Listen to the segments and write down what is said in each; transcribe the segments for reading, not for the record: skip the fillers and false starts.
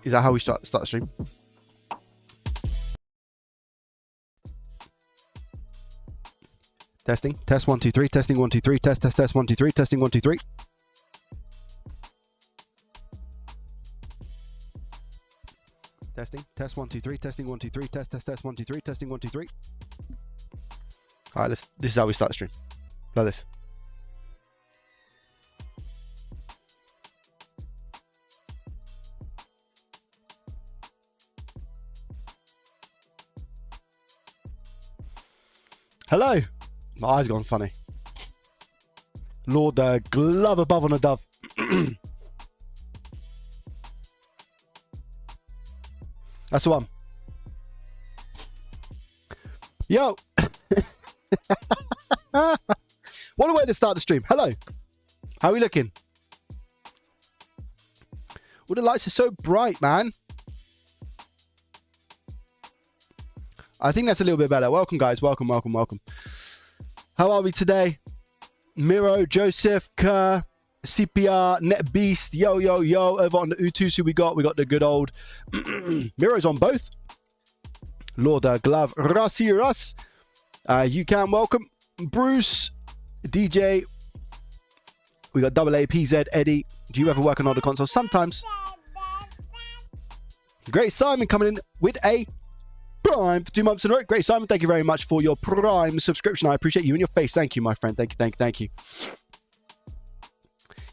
Is that how we start the stream? Testing. Test 1 2 3. Testing 1 2 3. Test 1 2 3. Testing 1 2 3. Testing. Test 1 2 3. Testing 1 2 3. Test 1 2 3. Testing 1 2 3. All right, this is how we start the stream. Like this. Hello. My eyes gone funny. Lord, the glove above on a dove. That's the one. Yo. What a way to start the stream. Hello. How are we looking? Well, the lights are so bright, man. I think that's a little bit better. Welcome, guys. Welcome. How are we today? Miro, Joseph, Kerr, CPR, NetBeast, yo. Over on the Utusu, we got the good old Miro's on both. Lord Glove, Rasi Russ. You can welcome Bruce, DJ. We got AA PZ, Eddie. Do you ever work on other consoles? Sometimes. Great Simon coming in with a Prime for 2 months in a row. Great, Simon. Thank you very much for your Prime subscription. I appreciate you and your face. Thank you, my friend. Thank you.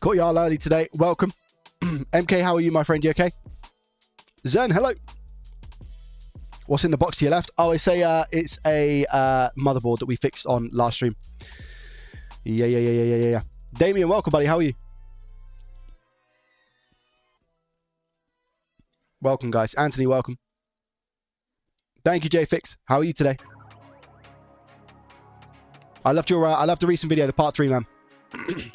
Caught y'all early today. Welcome. MK, how are you, my friend? You okay? Zen, hello. What's in the box to your left? Oh, it's a motherboard that we fixed on last stream. Yeah. Damien, welcome, buddy. How are you? Welcome, guys. Anthony, welcome. Thank you, JFix. How are you today? I loved the recent video, the part 3, man.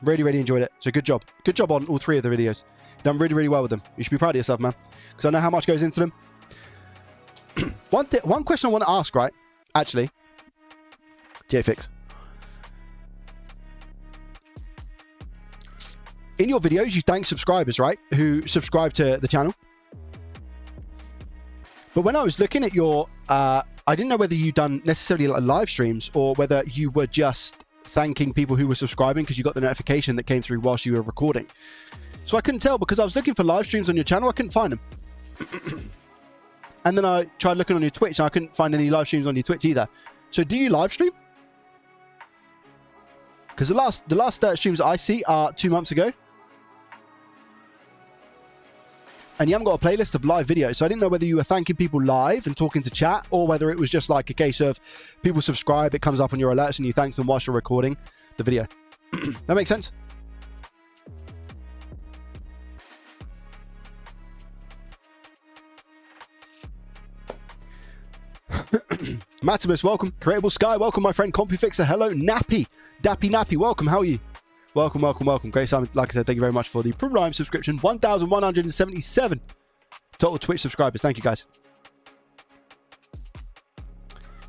really enjoyed it. So good job. Good job on all 3 of the videos. You've done really well with them. You should be proud of yourself, man. Because I know how much goes into them. One question I want to ask, right? Actually, JFix. In your videos, you thank subscribers, right? Who subscribe to the channel. But when I was looking at your, I didn't know whether you'd done necessarily like live streams or whether you were just thanking people who were subscribing because you got the notification that came through whilst you were recording. So I couldn't tell because I was looking for live streams on your channel. I couldn't find them. And then I tried looking on your Twitch and I couldn't find any live streams on your Twitch either. So do you live stream? Because the last streams I see are 2 months ago. And you haven't got a playlist of live videos. So I didn't know whether you were thanking people live and talking to chat or whether it was just like a case of people subscribe, it comes up on your alerts and you thank them whilst you're recording the video. That makes sense? Matimus, welcome. Creatable Sky, welcome, my friend. CompuFixer, hello. Nappy, Dappy Nappy, welcome. How are you? Welcome. Great, Simon. Like I said, thank you very much for the Prime subscription. 1,177 total Twitch subscribers. Thank you, guys.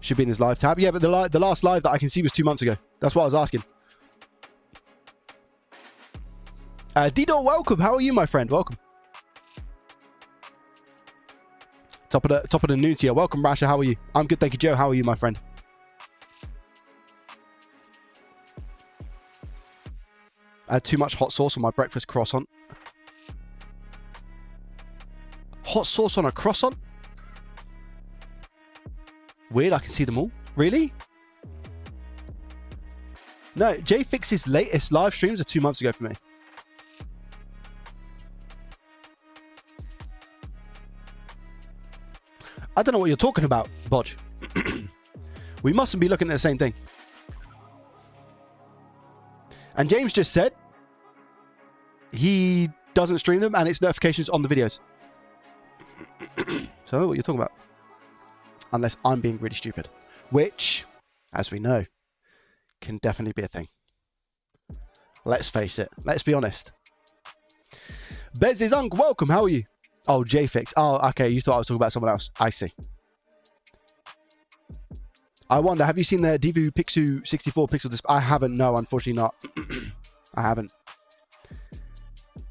Should be in his live tab. Yeah, but the last live that I can see was 2 months ago. That's what I was asking. Dido, welcome. How are you, my friend? Welcome. Top of the noon tier. Welcome, Rasha. How are you? I'm good, thank you, Joe. How are you, my friend? I had too much hot sauce on my breakfast croissant. Hot sauce on a croissant? Weird, I can see them all. Really? No, JFix's latest live streams are 2 months ago for me. I don't know what you're talking about, Bodge. We mustn't be looking at the same thing. And James just said he doesn't stream them and it's notifications on the videos. So I don't know what you're talking about. Unless I'm being really stupid. Which, as we know, can definitely be a thing. Let's face it. Let's be honest. Bezizunk, welcome. How are you? Oh, JFix. Oh, okay. You thought I was talking about someone else. I see. I wonder, have you seen the Divu Pixu 64 pixel display? I haven't. No, unfortunately not. I haven't.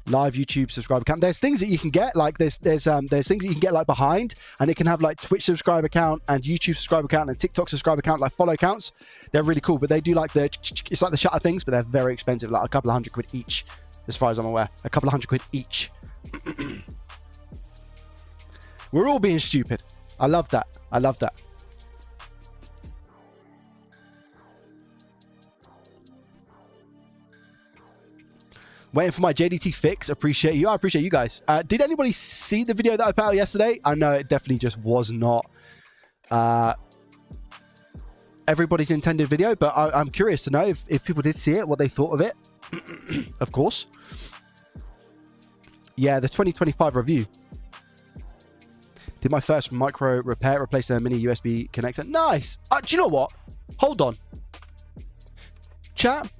Live YouTube subscriber account. There's things that you can get, like there's things that you can get like behind, and it can have like Twitch subscriber account and YouTube subscriber account and TikTok subscriber account, like follow accounts. They're really cool, but they do like it's like the shutter things, but they're very expensive, like a couple of £100 each, as far as I'm aware. A couple of £100 each. We're all being stupid. I love that. I love that. Waiting for my JDT fix. Appreciate you. I appreciate you guys. Did anybody see the video that I put out yesterday? I know it definitely just was not everybody's intended video, but I'm curious to know if people did see it, what they thought of it. Of course. Yeah, the 2025 review. Did my first micro repair, replace a mini USB connector. Nice. Do you know what? Hold on. Chat.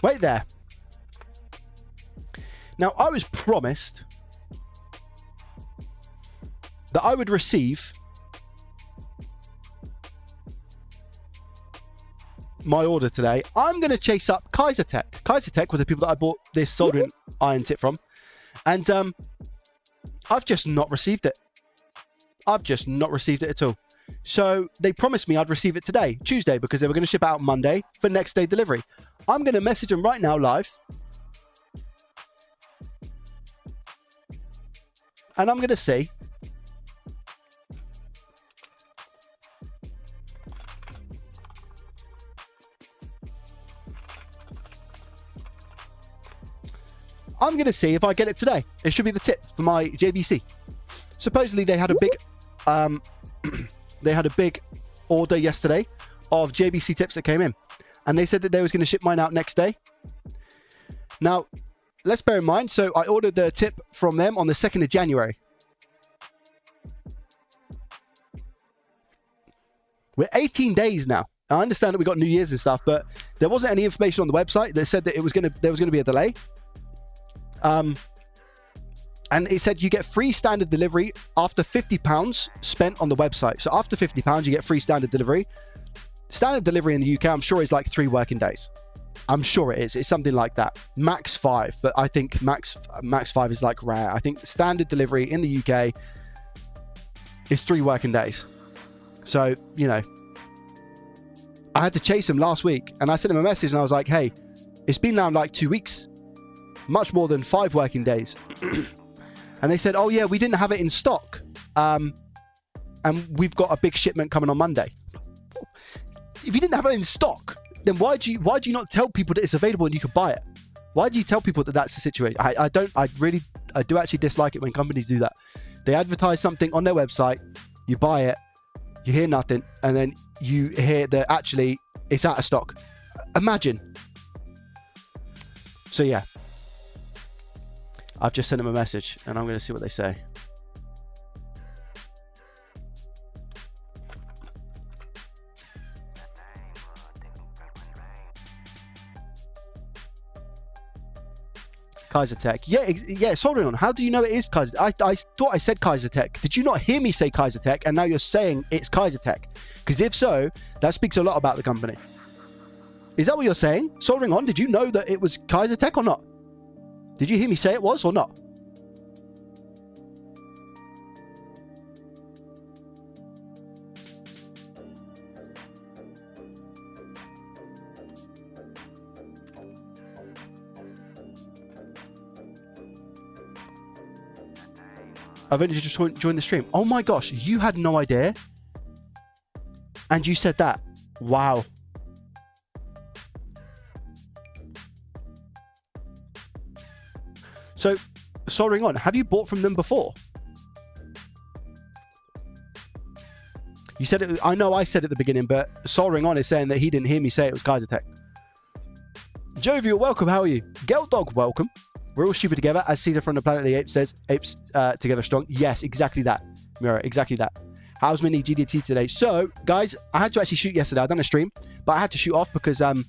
Wait there. Now, I was promised that I would receive my order today. I'm going to chase up Kaisertech. Kaisertech were the people that I bought this soldering iron tip from. And I've just not received it. I've just not received it at all. So they promised me I'd receive it today, Tuesday, because they were going to ship out Monday for next day delivery. I'm going to message them right now live. And I'm going to see. I'm going to see if I get it today. It should be the tip for my JBC. Supposedly they had a big order yesterday of JBC tips that came in. And they said that they was going to ship mine out next day. Now, let's bear in mind, so I ordered the tip from them on the 2nd of January. We're 18 days now. I understand that we got New Year's and stuff, but there wasn't any information on the website that said that there was going to be a delay. And it said you get free standard delivery after £50 spent on the website. So after £50, you get free standard delivery. Standard delivery in the UK, I'm sure, is like 3 working days. I'm sure it is. It's something like that. Max 5, but I think max 5 is like rare. I think standard delivery in the UK is 3 working days. So, you know, I had to chase him last week, and I sent him a message, and I was like, hey, it's been now like 2 weeks, much more than 5 working days. And they said, oh yeah, we didn't have it in stock. And we've got a big shipment coming on Monday. If you didn't have it in stock, then why do you not tell people that it's available and you can buy it? Why do you tell people that that's the situation? I do actually dislike it when companies do that. They advertise something on their website, you buy it, you hear nothing, and then you hear that actually it's out of stock. Imagine. So yeah, I've just sent them a message and I'm going to see what they say. Kaisertech. Yeah, soldering on. How do you know it is Kaisertech? I thought I said Kaisertech. Did you not hear me say Kaisertech and now you're saying it's Kaisertech? Because if so, that speaks a lot about the company. Is that what you're saying? Soldering on, did you know that it was Kaisertech or not? Did you hear me say it was or not? I've only just joined the stream. Oh my gosh, you had no idea? And you said that? Wow. So, soldering on, have you bought from them before? You said it, I know I said at the beginning, but soldering on is saying that he didn't hear me say it was Kaisertech. Jovial, welcome, how are you? Gelt Dog, welcome. We're all stupid together, as Caesar from the Planet of the Apes says. Apes together strong. Yes, exactly that. Mira, exactly that. How's Mini GDT today? So, guys, I had to actually shoot yesterday. I done a stream, but I had to shoot off because Mini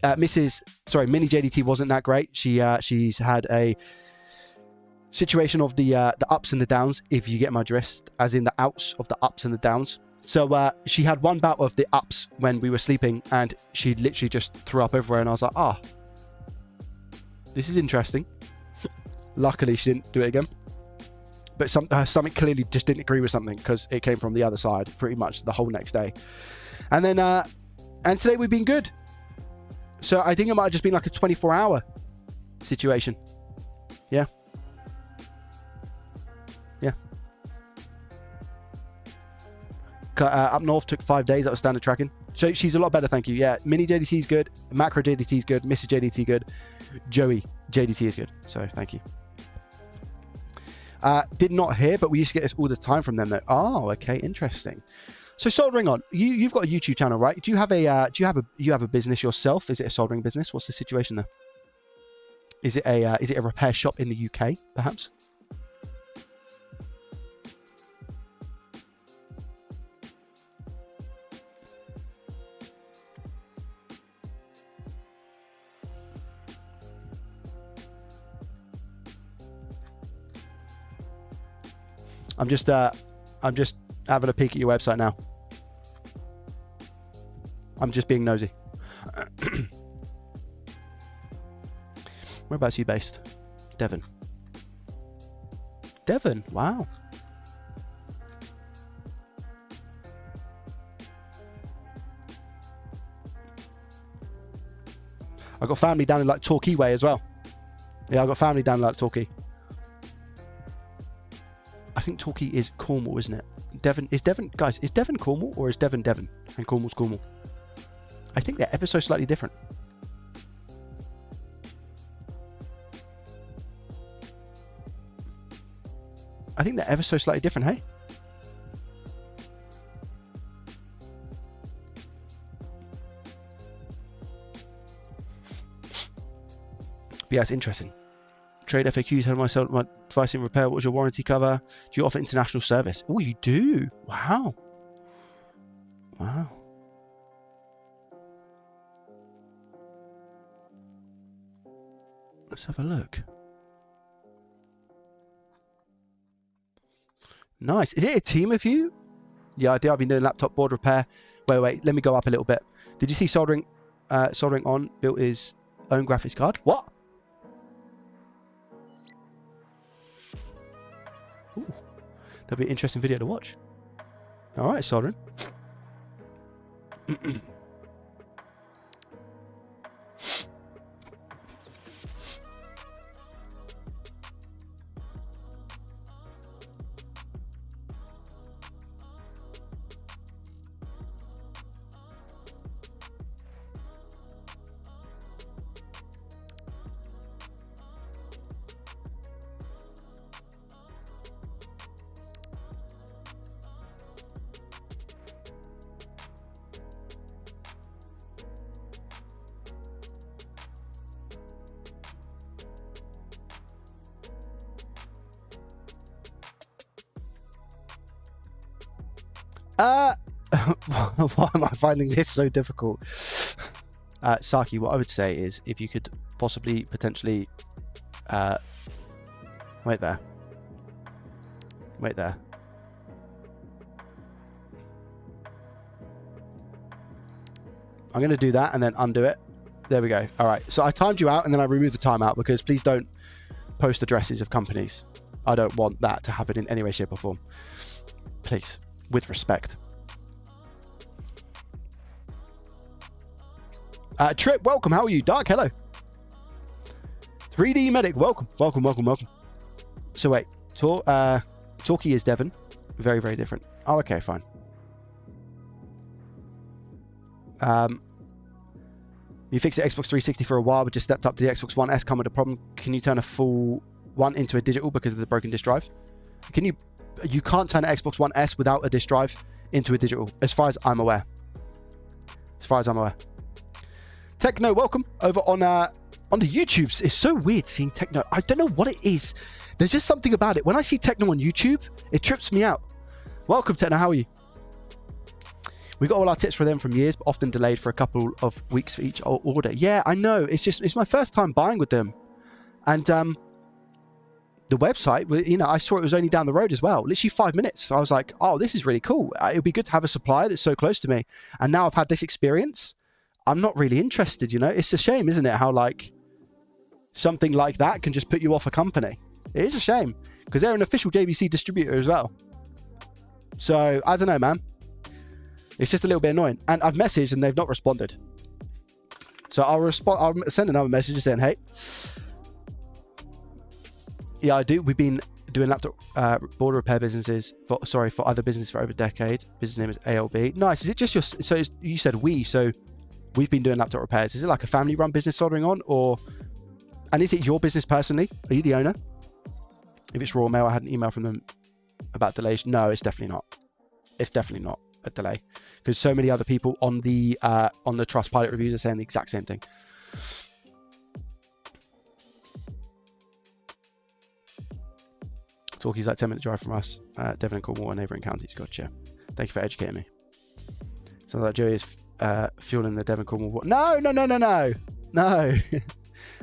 JDT wasn't that great. She's had a situation of the ups and the downs, if you get my drift, as in the outs of the ups and the downs. So she had one bout of the ups when we were sleeping, and she literally just threw up everywhere. And I was like, ah, this is interesting. Luckily, she didn't do it again. But her stomach clearly just didn't agree with something, because it came from the other side pretty much the whole next day. And then, and today we've been good. So I think it might have just been like a 24-hour situation. Yeah. Yeah. Up north took 5 days. That was standard tracking. So she's a lot better, thank you. Yeah, mini JDT is good. Macro JDT is good. Mrs. JDT good. Joey JDT is good. So thank you. Did not hear, but we used to get this all the time from them though. Oh, okay, interesting. So soldering on. You've got a YouTube channel, right? Do you have a business yourself? Is it a soldering business? What's the situation there? Is it a repair shop in the UK, perhaps? I'm just having a peek at your website now. I'm just being nosy. Whereabouts are you based? Devon. Devon, wow. I've got family down in like Torquay way as well. Yeah, I've got family down in like Torquay. I think Torquay is Cornwall, isn't it? Devon, guys, is Devon Cornwall or is Devon Devon and Cornwall's Cornwall? I think they're ever so slightly different. I think they're ever so slightly different, hey? But yeah, it's interesting. Trade FAQs, how do I sell my device in repair? What was your warranty cover? Do you offer international service? Oh, you do? Wow. Wow. Let's have a look. Nice. Is it a team of you? Yeah, I do. I've been doing laptop board repair. Wait. Let me go up a little bit. Did you see soldering? Soldering on built his own graphics card. What? Ooh, that'll be an interesting video to watch. All right, soldering. Why am I finding this so difficult? Saki, what I would say is if you could possibly, potentially, wait there. I'm going to do that and then undo it. There we go. All right. So I timed you out and then I removed the timeout because please don't post addresses of companies. I don't want that to happen in any way, shape or form. Please, with respect. Trip, welcome. How are you? Dark, hello. 3D Medic, welcome. So wait, Torquay is Devon. Very, very different. Oh, okay, fine. You fixed the Xbox 360 for a while, but just stepped up to the Xbox One S. Come with a problem. Can you turn a full one into a digital because of the broken disk drive? You can't turn an Xbox One S without a disk drive into a digital, as far as I'm aware. Techno, welcome over on the YouTubes. It's so weird seeing Techno. I don't know what it is. There's just something about it. When I see Techno on YouTube, it trips me out. Welcome, Techno. How are you? We got all our tips for them from years, but often delayed for a couple of weeks for each order. Yeah, I know. It's my first time buying with them, and the website, you know, I saw it was only down the road as well, literally 5 minutes. So I was like, oh, this is really cool. It would be good to have a supplier that's so close to me. And now I've had this experience, I'm not really interested, you know. It's a shame, isn't it, how like something like that can just put you off a company. It is a shame because they're an official JVC distributor as well. So I don't know, man. It's just a little bit annoying. And I've messaged and they've not responded. So I'll send another message saying, hey, yeah, I do. We've been doing laptop board repair businesses for other businesses for over a decade. Business name is ALB. Nice. Is it just your, so you said we, so we've been doing laptop repairs. Is it like a family run business soldering on, or, and is it your business personally? Are you the owner? If it's Raw Mail, I had an email from them about delays. No, it's definitely not. It's definitely not a delay, because so many other people on the Trustpilot reviews are saying the exact same thing. Torquay's like 10-minute drive from us. Devon and Cornwall are neighbouring counties. Gotcha. Thank you for educating me. Sounds like Joey is fueling the Devon Cornwall war. No. No.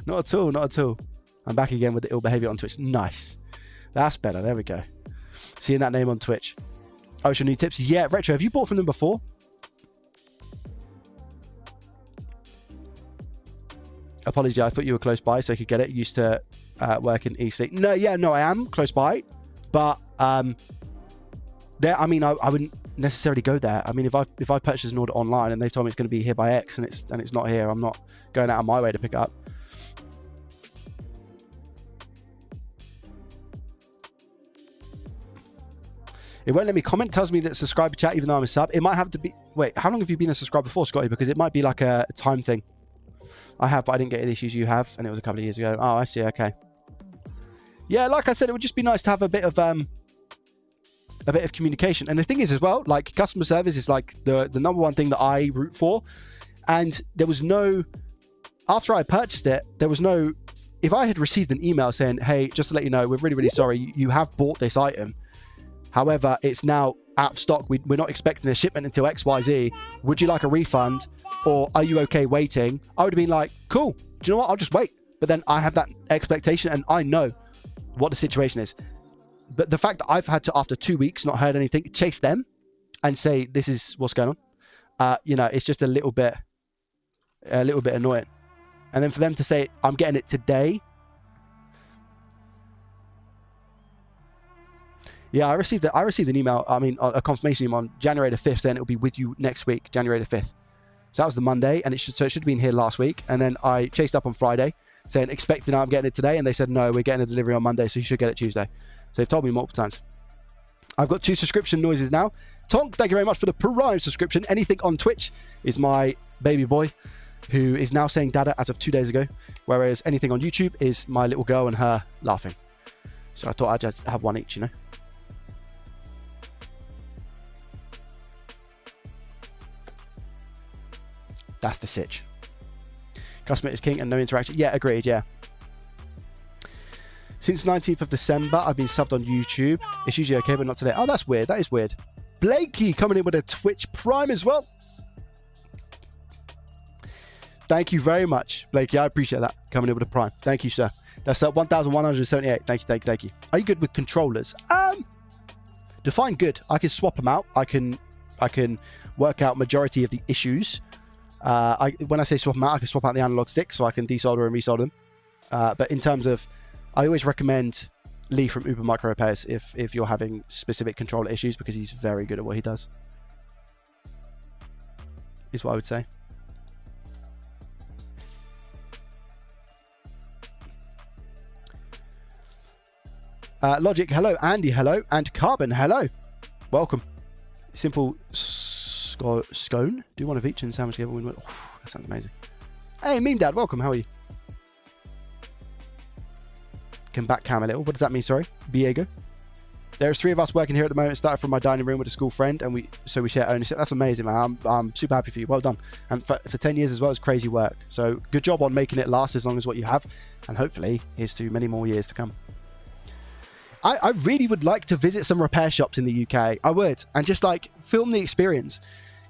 Not at all. Not at all. I'm back again with the ill behaviour on Twitch. Nice. That's better. There we go. Seeing that name on Twitch. Ocean new tips. Yeah, Retro. Have you bought from them before? Apologies, I thought you were close by so I could get it. Used to work in Eastleigh. No, I am close by, but there. I mean, I wouldn't necessarily go there. I mean, if I purchase an order online and they told me it's going to be here by X and it's not here, I'm not going out of my way to pick it up. It won't let me comment. Tells me that subscriber chat, even though I'm a sub. It might have to be. Wait, how long have you been a subscriber before, Scotty? Because it might be like a time thing. I have, but I didn't get the issues you have, and it was a couple of years ago. Oh, I see. Okay. Yeah, like I said, it would just be nice to have a bit of communication. And the thing is, as well, like customer service is like the number one thing that I root for. And there was no, after I purchased it, there was no. If I had received an email saying, "Hey, just to let you know, we're really, really sorry. You have bought this item. However, it's now out of stock. We're not expecting a shipment until XYZ. Would you like a refund? Or are you okay waiting?" I would have been like, cool. Do you know what? I'll just wait. But then I have that expectation and I know what the situation is. But the fact that I've had to, after 2 weeks, not heard anything, chase them and say, this is what's going on. You know, it's just a little bit annoying. And then for them to say, I'm getting it today. Yeah, I received an email, a confirmation email on January the 5th saying it'll be with you next week, January the 5th. So that was the Monday, and it should have been here last week. And then I chased up on Friday saying, expecting I'm getting it today. And they said, no, we're getting a delivery on Monday, so you should get it Tuesday. So they've told me multiple times. I've got 2 subscription noises now. Tonk, thank you very much for the Prime subscription. Anything on Twitch is my baby boy, who is now saying Dada as of 2 days ago. Whereas anything on YouTube is my little girl and her laughing. So I thought I'd just have one each, you know. That's the sitch. Customer is king and no interaction. Yeah, agreed, yeah. Since 19th of December, I've been subbed on YouTube. It's usually okay, but not today. Oh, that's weird. That is weird. Blakey coming in with a Twitch Prime as well. Thank you very much, Blakey. I appreciate that. Coming in with a Prime. Thank you, sir. That's 1,178. Thank you. Are you good with controllers? Define good. I can swap them out. I can work out majority of the issues. When I say swap them out, I can swap out the analog sticks so I can desolder and resolder them. But in terms of, I always recommend Lee from Uber Micro Repairs if you're having specific controller issues, because he's very good at what he does. Is what I would say. Logic, hello. Andy, hello. And Carbon, hello. Welcome. Simple scone. Do one of each and sandwich together. Oh, that sounds amazing. Hey, Meme Dad, welcome. How are you? Can back cam a little. What does that mean? Sorry, Biego. There's 3 of us working here at the moment. Started from my dining room with a school friend, and we share ownership. That's amazing, man. I'm super happy for you. Well done. And for 10 years as well, it's crazy work. So good job on making it last as long as what you have, and hopefully here's to many more years to come. I really would like to visit some repair shops in the UK. I would, and just like film the experience,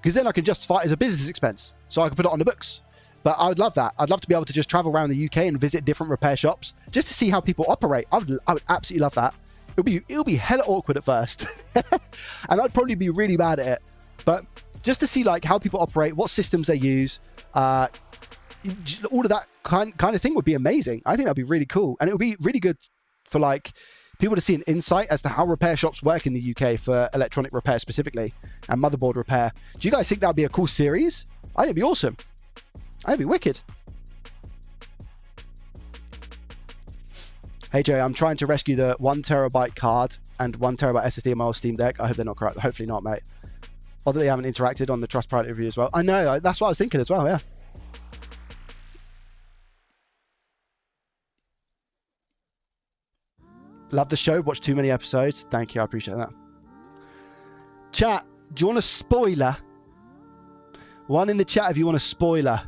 because then I can justify it as a business expense, so I can put it on the books. But I would love that. I'd love to be able to just travel around the UK and visit different repair shops just to see how people operate. I would absolutely love that. It'll be hella awkward at first, and I'd probably be really bad at it. But just to see like how people operate, what systems they use, all of that kind of thing would be amazing. I think that'd be really cool, and it would be really good for like people to see an insight as to how repair shops work in the UK for electronic repair specifically and motherboard repair. Do you guys think that'd be a cool series? I think it'd be awesome. I think it'd be wicked. Hey Joey, I'm trying to rescue the 1 terabyte card and 1 terabyte SSD in my old Steam Deck. I hope they're not correct. Hopefully not, mate. Although they haven't interacted on the Trust Pilot review as well. I know, that's what I was thinking as well, yeah. Love the show. Watch too many episodes. Thank you. I appreciate that. Chat, do you want a spoiler? One in the chat if you want a spoiler.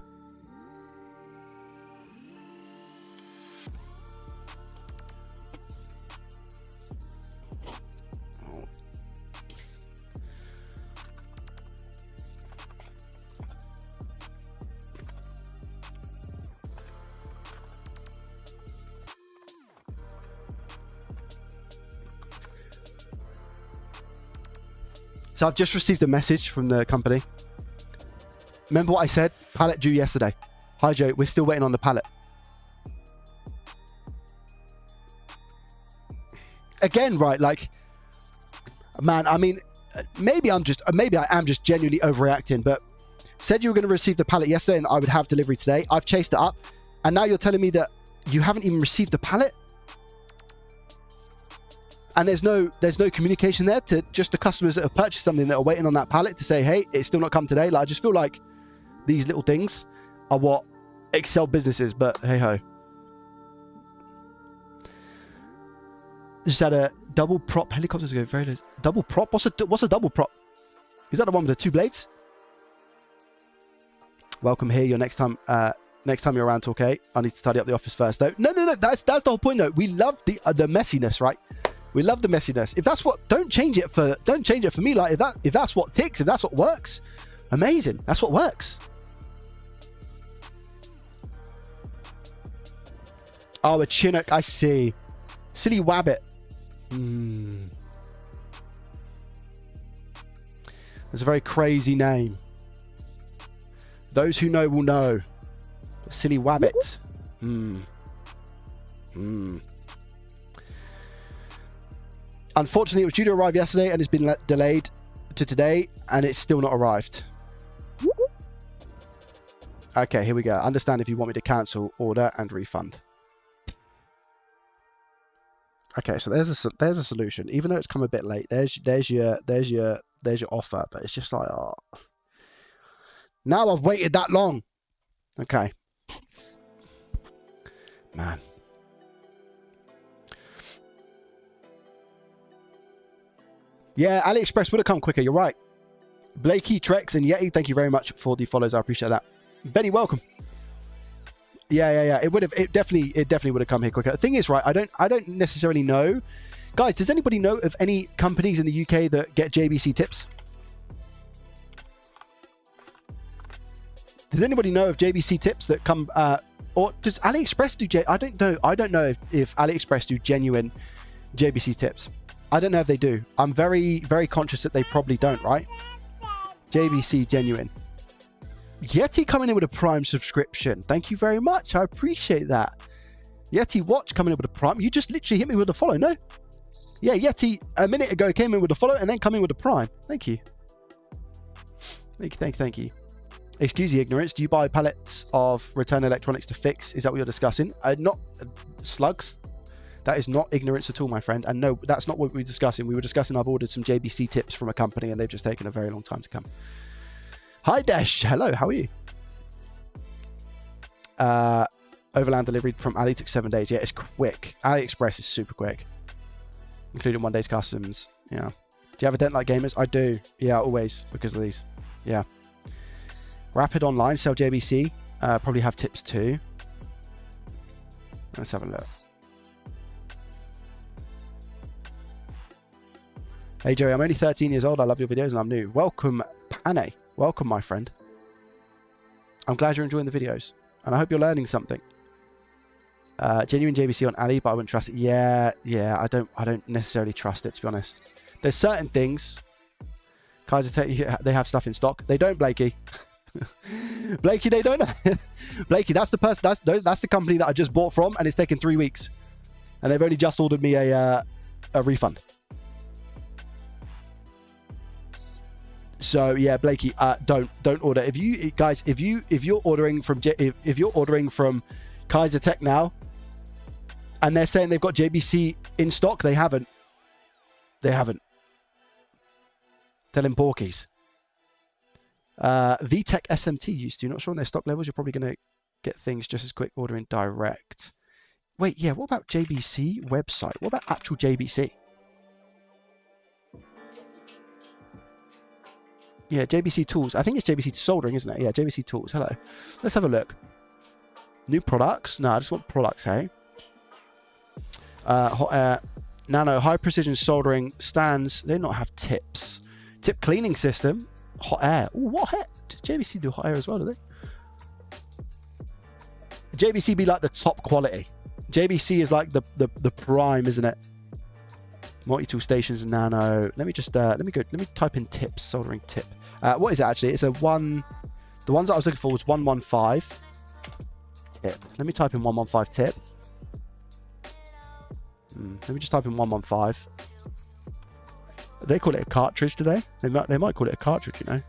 So I've just received a message from the company. Remember what I said? Pallet due yesterday. Hi Joe, we're still waiting on the pallet. Again, right? Like, man, I mean, maybe I am just genuinely overreacting, but said you were going to receive the pallet yesterday and I would have delivery today. I've chased it up, and now you're telling me that you haven't even received the pallet? And there's no communication there to just the customers that have purchased something that are waiting on that pallet to say, hey, it's still not come today. Like, I just feel like these little things are what excel businesses, but hey ho. Just had a double prop helicopters go very double prop. What's a double prop? Is that the one with the 2 blades? Welcome here. Your next time you're around, talk. I need to tidy up the office first, though. No. That's the whole point, though. We love the messiness, right? We love the messiness. If that's what, don't change it for me. Like if that's what ticks, if that's what works, amazing. That's what works. Oh, a Chinook. I see. Silly Wabbit. That's a very crazy name. Those who know will know. Silly Wabbit. Unfortunately, it was due to arrive yesterday and has been delayed to today, and it's still not arrived. Okay, here we go. Understand if you want me to cancel, order, and refund. Okay, so there's a solution. Even though it's come a bit late, there's your offer, but it's just like, oh, now I've waited that long. Okay, man. Yeah, AliExpress would have come quicker. You're right. Blakey, Trex, and Yeti, thank you very much for the follows. I appreciate that. Benny, welcome. Yeah. It definitely would have come here quicker. The thing is, right, I don't necessarily know. Guys, does anybody know of any companies in the UK that get JBC tips? Does anybody know of JBC tips that come or does AliExpress do I don't know if AliExpress do genuine JBC tips. I don't know if they do. I'm very, very conscious that they probably don't, right? JBC genuine. Yeti coming in with a Prime subscription. Thank you very much. I appreciate that. Yeti Watch coming in with a Prime. You just literally hit me with a follow, no? Yeah, Yeti a minute ago came in with a follow and then come in with a Prime. Thank you. Thank you. Excuse the ignorance. Do you buy pallets of return electronics to fix? Is that what you're discussing? Not slugs. That is not ignorance at all, my friend. And no, that's not what we were discussing. We were discussing I've ordered some JBC tips from a company and they've just taken a very long time to come. Hi, Dash. Hello, how are you? Overland delivery from Ali took 7 days. Yeah, it's quick. AliExpress is super quick, including 1 day's customs. Yeah. Do you have a dent like gamers? I do. Yeah, always, because of these. Yeah. Rapid Online, sell JBC. Probably have tips too. Let's have a look. Hey Joey, I'm only 13 years old. I love your videos and I'm new. Welcome, Pane. Welcome, my friend. I'm glad you're enjoying the videos and I hope you're learning something. Genuine JBC on Ali, but I wouldn't trust it. Yeah, I don't necessarily trust it, to be honest. There's certain things. Kaiser Tech, they have stuff in stock. They don't, Blakey. Blakey, they don't. Blakey, that's the person. That's the company that I just bought from, and it's taken 3 weeks, and they've only just ordered me a refund. So yeah, Blakey, don't order. If you're ordering from Kaiser Tech now, and they're saying they've got JBC in stock, they haven't. Tell him porkies. VTech SMT used to. You're not sure on their stock levels. You're probably going to get things just as quick ordering direct. Wait, yeah. What about JBC website? What about actual JBC? Yeah, JBC Tools. I think it's JBC Soldering, isn't it? Yeah, JBC Tools. Hello. Let's have a look. New products. No, I just want products, hey? Hot air. Nano. High precision soldering stands. They do not have tips. Tip cleaning system. Hot air. Ooh, what hair? Did JBC do hot air as well, do they? JBC be like the top quality. JBC is like the prime, isn't it? Multi-tool stations, nano. Let me just let me type in tips, soldering tip. What is it actually? It's a one. The ones that I was looking for was 115 tip. Let me type in 115 tip. Let me just type in 115. They call it a cartridge today. They might call it a cartridge, you know.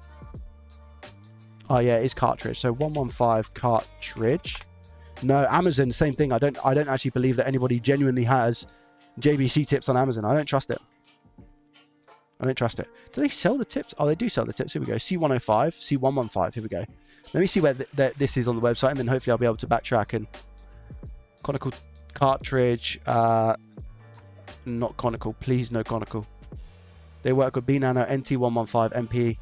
Oh yeah, it is cartridge. So 115 cartridge. No, Amazon, same thing. I don't actually believe that anybody genuinely has JBC tips on Amazon. I don't trust it. I don't trust it. Do they sell the tips? Oh, they do sell the tips. Here we go. C105, C115. Here we go. Let me see where this is on the website, and then hopefully I'll be able to backtrack. And conical cartridge. Not conical. Please, no conical. They work with B-Nano NT115 MP.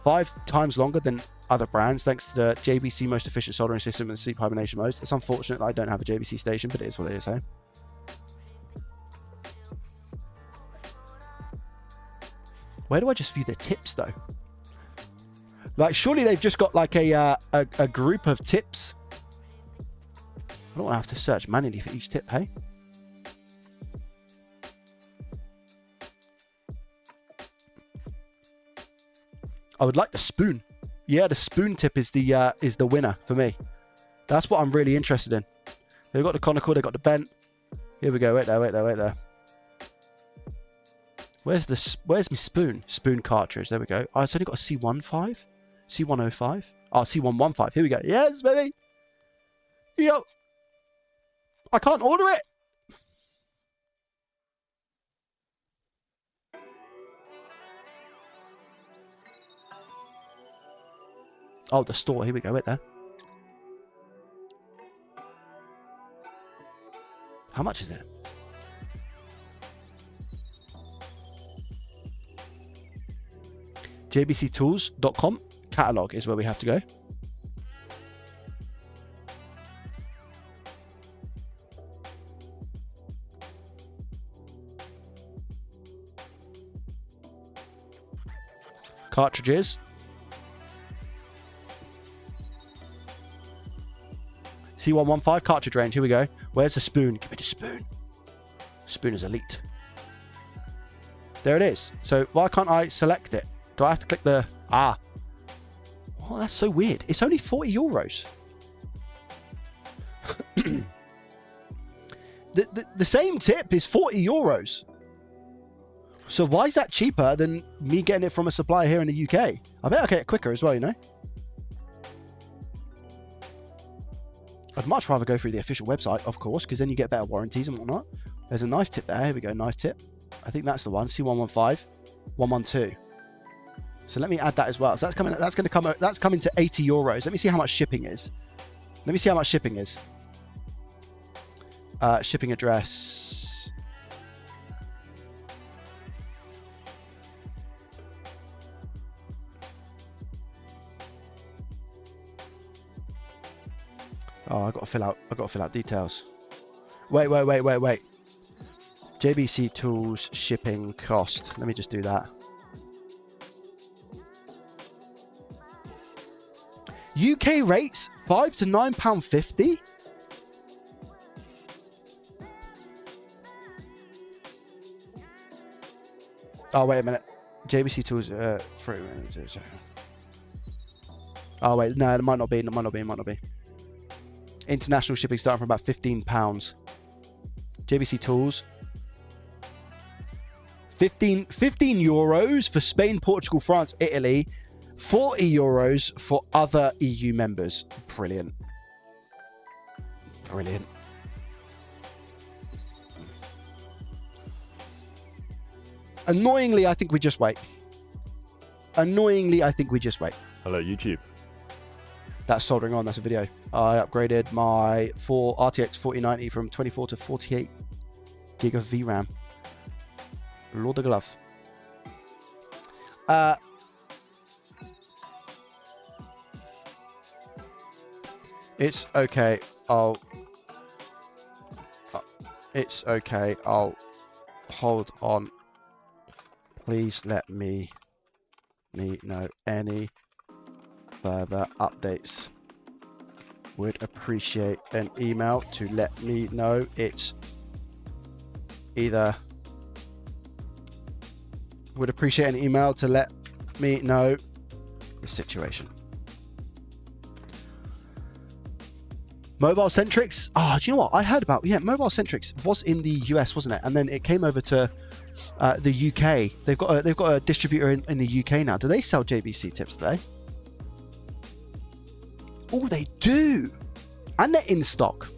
5 times longer than other brands, thanks to the JBC most efficient soldering system and the sleep hibernation modes. It's unfortunate that I don't have a JBC station, but it is what it is, eh? Where do I just view the tips, though? Like, surely they've just got, like, a group of tips. I don't want to have to search manually for each tip, hey? I would like the spoon. Yeah, the spoon tip is the winner for me. That's what I'm really interested in. They've got the conical, they've got the bent. Here we go. Wait there. Where's my spoon? Spoon cartridge. There we go. Oh, it's only got a C15? C105? Oh, C115. Here we go. Yes, baby. Yo. I can't order it. Oh, the store. Here we go. Wait there. How much is it? jbctools.com. Catalog is where we have to go. Cartridges. C115 cartridge range. Here we go. Where's the spoon? Give me the spoon. Spoon is elite. There it is. So why can't I select it? Do I have to click the... Ah. Oh, that's so weird. It's only 40 euros. The same tip is 40 euros. So why is that cheaper than me getting it from a supplier here in the UK? I bet I get it quicker as well, you know? I'd much rather go through the official website, of course, because then you get better warranties and whatnot. There's a knife tip there. Here we go, knife tip. I think that's the one. C115, 112. So let me add that as well. So that's coming to 80 euros. Let me see how much shipping is. Shipping address. Oh, I've got to fill out details. Wait. JBC Tools shipping cost. Let me just do that. UK rates £5 to £9.50. Oh, wait a minute. JBC tools free. Oh, wait. No, it might not be. It might not be. It might not be. International shipping starting from about £15. JBC tools. 15 euros for Spain, Portugal, France, Italy. 40 euros for other EU members. Brilliant. Brilliant. Annoyingly, I think we just wait. Annoyingly, I think we just wait. Hello, YouTube. That's soldering on. That's a video. I upgraded my RTX 4090 from 24 to 48 gig of VRAM. Lord of Glove. It's okay. It's okay. I'll hold on. Please let me know any further updates. Would appreciate an email to let me know it's either. Would appreciate an email to let me know the situation. Mobile Centrics. Oh, do you know what I heard about? Yeah, Mobile Centrics was in the US, wasn't it? And then it came over to the UK. They've got a distributor in the UK now. Do they sell JBC tips today? Oh, they do, and they're in stock.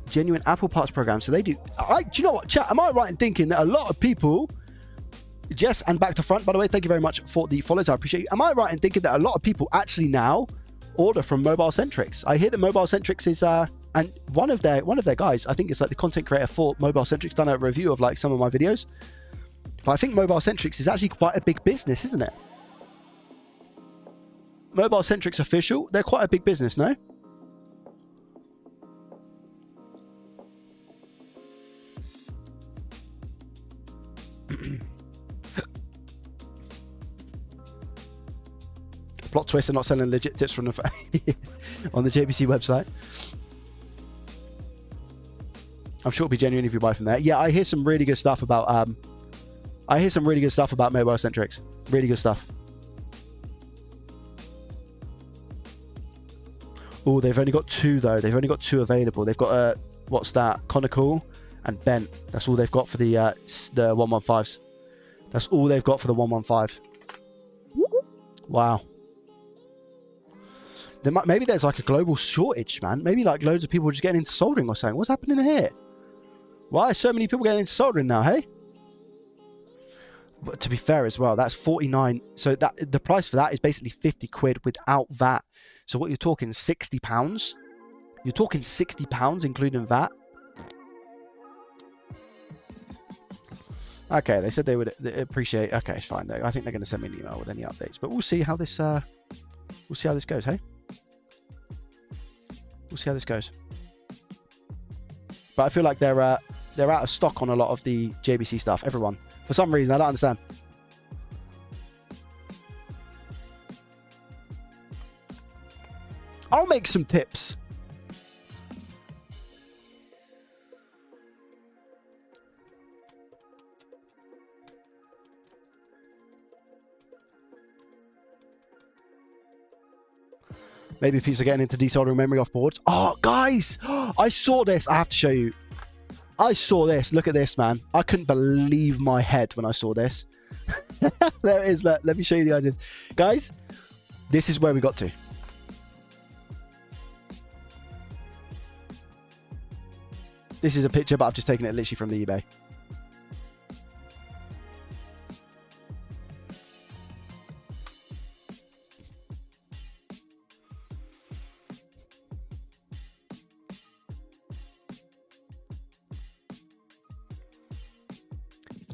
Genuine Apple Parts program. So they do. Do you know what, chat? Am I right in thinking that a lot of people? Jess and back to front, by the way, thank you very much for the follows. I appreciate you. Am I right in thinking that a lot of people actually now order from Mobile Centrics? I hear that Mobile Centrics is and one of their guys, I think it's like the content creator for Mobile Centrics, done a review of like some of my videos. But I think Mobile Centrics is actually quite a big business, isn't it? Mobile Centrics official, they're quite a big business, no? Plot twist, they're not selling legit tips from the on the JBC website. I'm sure it'll be genuine if you buy from there. Yeah, I hear some really good stuff about Mobile Centrics. Really good stuff. Oh, they've only got two though. They've only got two available. They've got what's that? Conical and Bent. That's all they've got for the 115s. That's all they've got for the 115. Wow. Maybe there's like a global shortage, man. Maybe like loads of people are just getting into soldering or something. What's happening here? Why are so many people getting into soldering now, hey? But to be fair as well, that's 49. So that the price for that is basically 50 quid without VAT. So what you're talking, £60? You're talking £60 including VAT? Okay, they said they would appreciate. Okay, it's fine. I think they're going to send me an email with any updates, but we'll see how this. We'll see how this goes. Hey, we'll see how this goes. But I feel like they're out of stock on a lot of the JBC stuff. Everyone, for some reason, I don't understand. I'll make some tips. Maybe people are getting into desoldering memory off boards. Oh, guys, I saw this. I have to show you. I saw this. Look at this, man. I couldn't believe my head when I saw this. There it is. Let me show you the ideas. Guys, this is where we got to. This is a picture, but I've just taken it literally from the eBay.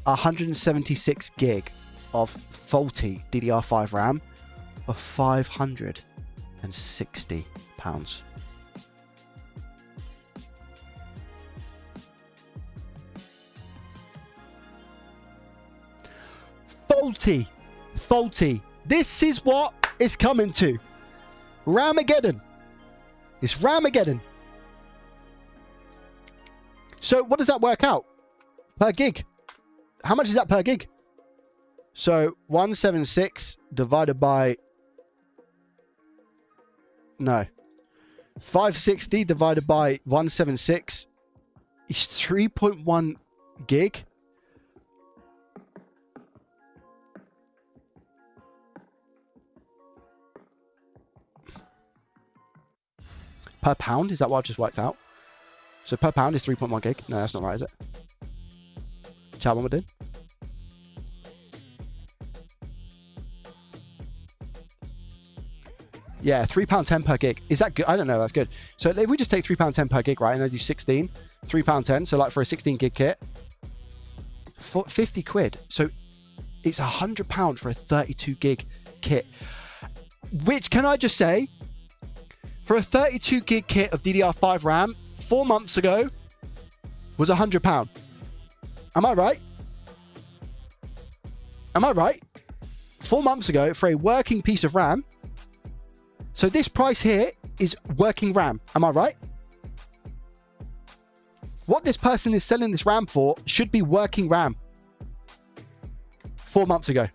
£176 gig of faulty DDR5 RAM for £560. Faulty. This is what it's coming to. Ramageddon. It's Ramageddon. So what does that work out? Per gig. How much is that per gig? So 176 divided by... No. 560 divided by 176 is 3.1 gig. Per pound? Is that what I've just worked out? So per pound is 3.1 gig. No, that's not right, is it? Chat, what we're doing? Yeah, £3.10 per gig. Is that good? I don't know. That's good. So if we just take £3.10 per gig, right, and I do 16, £3.10. So like for a 16 gig kit, 50 quid. So it's £100 for a 32 gig kit. Which, can I just say, for a 32 gig kit of DDR5 RAM, 4 months ago, was £100. Am I right? Am I right? 4 months ago, for a working piece of RAM. So this price here is working RAM. Am I right? What this person is selling this RAM for should be working RAM. 4 months ago.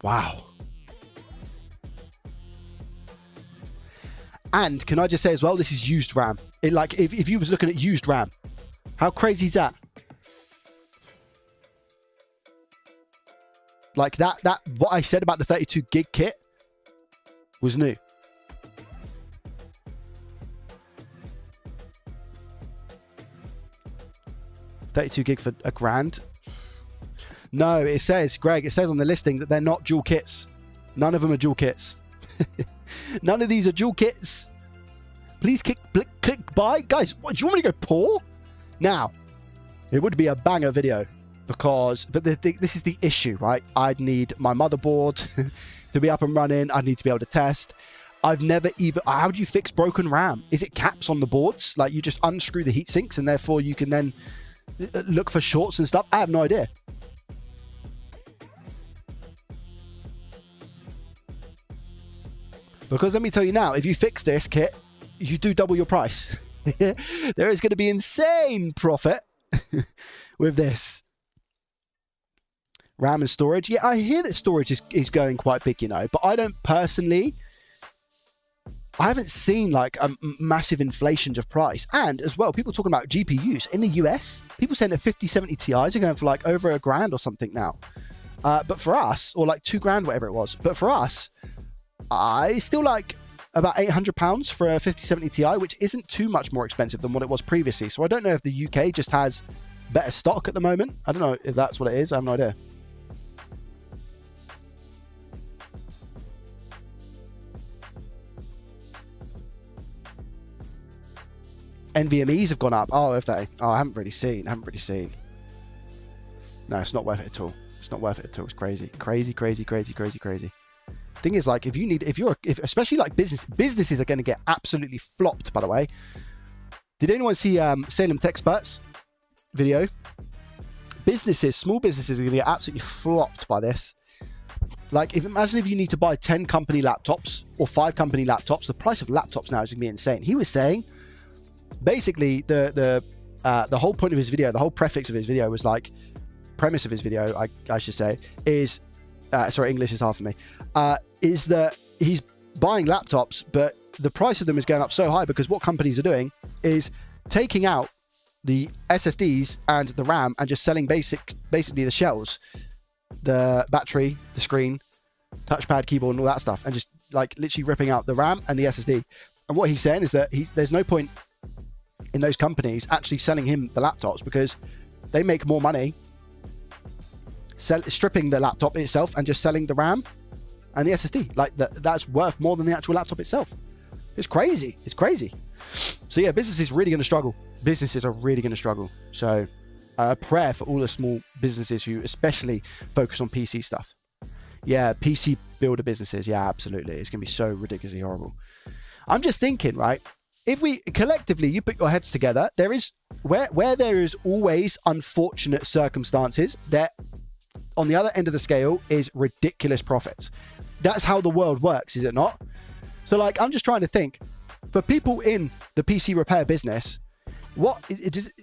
Wow. And can I just say as well, this is used RAM. If you was looking at used RAM, how crazy is that? Like that what I said about the 32 gig kit was new. $32 gig for £1,000. No, it says, Greg, it says on the listing that they're not dual kits. None of them are dual kits. None of these are dual kits. Please click buy. Guys, what, do you want me to go poor? Now, it would be a banger video because, but this is the issue, right? I'd need my motherboard to be up and running. I'd need to be able to test. I've never even, how do you fix broken RAM? Is it caps on the boards? Like you just unscrew the heat sinks and therefore you can then look for shorts and stuff? I have no idea. Because let me tell you now, if you fix this kit, you do double your price. There is going to be insane profit with this. RAM and storage. Yeah, I hear that storage is going quite big, you know, but I don't personally... I haven't seen like a massive inflation of price. And as well, people talking about GPUs. In the US, people saying that 5070 Ti's are going for like over $1,000 or something now. But for us, or like $2,000, whatever it was. But for us... I still like about £800 for a 5070 Ti, which isn't too much more expensive than what it was previously. So I don't know if the UK just has better stock at the moment. I don't know if that's what it is. I have no idea. NVMEs have gone up. Oh, have they? Oh, I haven't really seen. No, it's not worth it at all. It's not worth it at all. It's crazy. Crazy. Thing is, like, if especially like businesses are going to get absolutely flopped, by the way. Did anyone see Salem Techsperts video? Small businesses are going to get absolutely flopped by this. Like, imagine if you need to buy 10 company laptops or 5 company laptops, the price of laptops now is going to be insane. He was saying, basically, the whole point of his video, the whole premise of his video, I should say, is sorry, English is hard for me. Is that he's buying laptops, but the price of them is going up so high because what companies are doing is taking out the SSDs and the RAM and just selling basically the shells, the battery, the screen, touchpad, keyboard, and all that stuff, and just like literally ripping out the RAM and the SSD. And what he's saying is that there's no point in those companies actually selling him the laptops because they make more money stripping the laptop itself and just selling the RAM and the SSD. Like that's worth more than the actual laptop itself. It's crazy. So yeah, businesses are really going to struggle. So a prayer for all the small businesses who especially focus on PC stuff. Yeah, PC builder businesses. Yeah, absolutely. It's going to be so ridiculously horrible. I'm just thinking, right? if we collectively, you put your heads together, there is where there is always unfortunate circumstances, there on the other end of the scale is ridiculous profits. That's how the world works, is it not? So like, I'm just trying to think, for people in the PC repair business, what it is,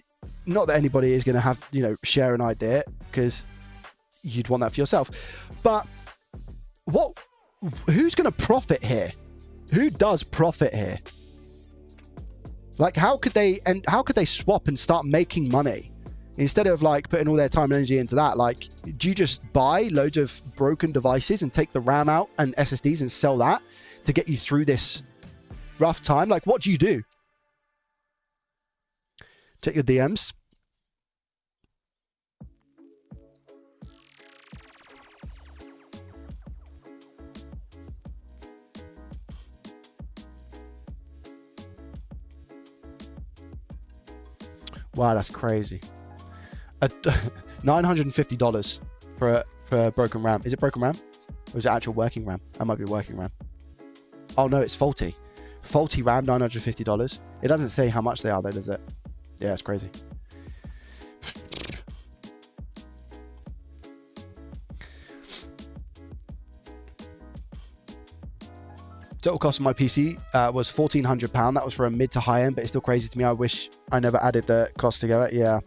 not that anybody is going to have, you know, share an idea, because you'd want that for yourself, but who's going to profit here? Who does profit here? Like, how could they swap and start making money instead of like putting all their time and energy into that? Like, do you just buy loads of broken devices and take the RAM out and SSDs and sell that to get you through this rough time? Like, what do you do? Check your DMs. Wow, that's crazy. $950 for a broken RAM. Is it broken RAM? Or is it actual working RAM? That might be working RAM. Oh no, it's faulty. Faulty RAM, $950. It doesn't say how much they are though, does it? Yeah, it's crazy. Total cost of my PC was £1,400. That was for a mid to high end, but it's still crazy to me. I wish I never added the cost together. Yeah.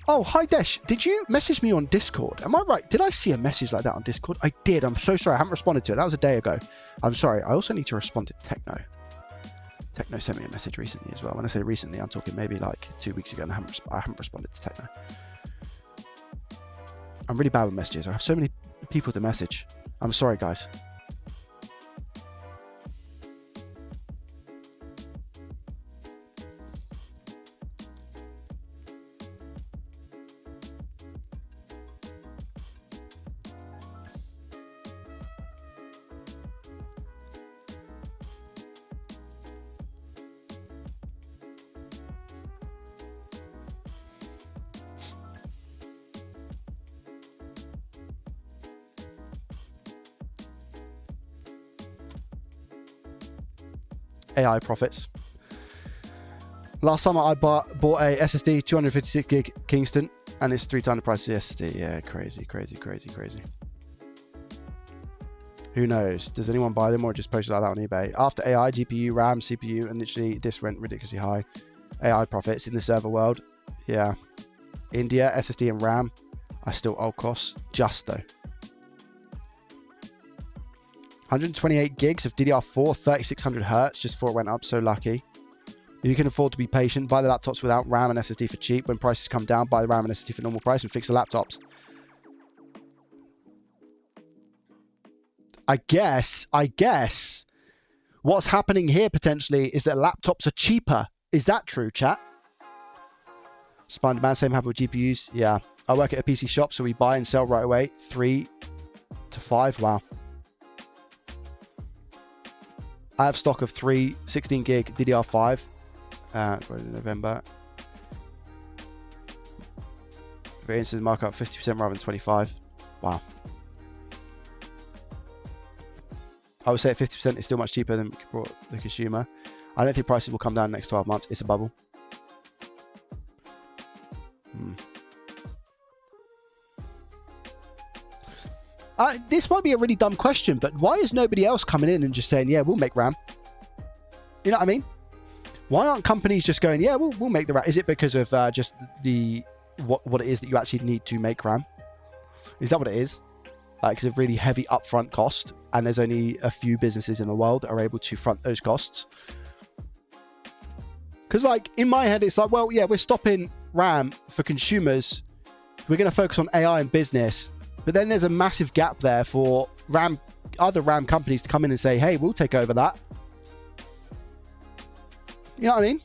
Oh, hi Desh. Did you message me on Discord? Am I right? Did I see a message like that on Discord? I did. I'm so sorry. I haven't responded to it. That was a day ago. I'm sorry. I also need to respond to Techno. Techno sent me a message recently as well. When I say recently, I'm talking maybe like 2 weeks ago, and I haven't responded to Techno. I'm really bad with messages. I have so many people to message. I'm sorry, guys. AI profits. Last summer I bought a SSD 256 gig Kingston, and it's 3 times the price of the SSD. Yeah, crazy. Who knows? Does anyone buy them or just post it like that on eBay? After AI, GPU, RAM, CPU, and literally disk rent ridiculously high. AI profits in the server world. Yeah. India, SSD and RAM are still old costs. Just though. 128 gigs of DDR4, 3600 hertz just before it went up. So lucky. If you can afford to be patient, buy the laptops without RAM and SSD for cheap. When prices come down, buy the RAM and SSD for normal price and fix the laptops. I guess what's happening here potentially is that laptops are cheaper. Is that true, chat? Supply and demand, same happen with GPUs. Yeah. I work at a PC shop, so we buy and sell right away. 3 to 5. Wow. I have stock of 3 16 gig DDR5. November. Variance in markup 50% rather than 25. Wow. I would say at 50% is still much cheaper than the consumer. I don't think prices will come down in the next 12 months. It's a bubble. This might be a really dumb question, but why is nobody else coming in and just saying, yeah, we'll make RAM? You know what I mean? Why aren't companies just going, yeah, we'll make the RAM? Is it because of just the what it is that you actually need to make RAM? Is that what it is? Like, it's a really heavy upfront cost, and there's only a few businesses in the world that are able to front those costs. Because, like, in my head, it's like, well, yeah, we're stopping RAM for consumers. We're going to focus on AI and business. But then there's a massive gap there for other RAM companies to come in and say, hey, we'll take over that. You know what I mean?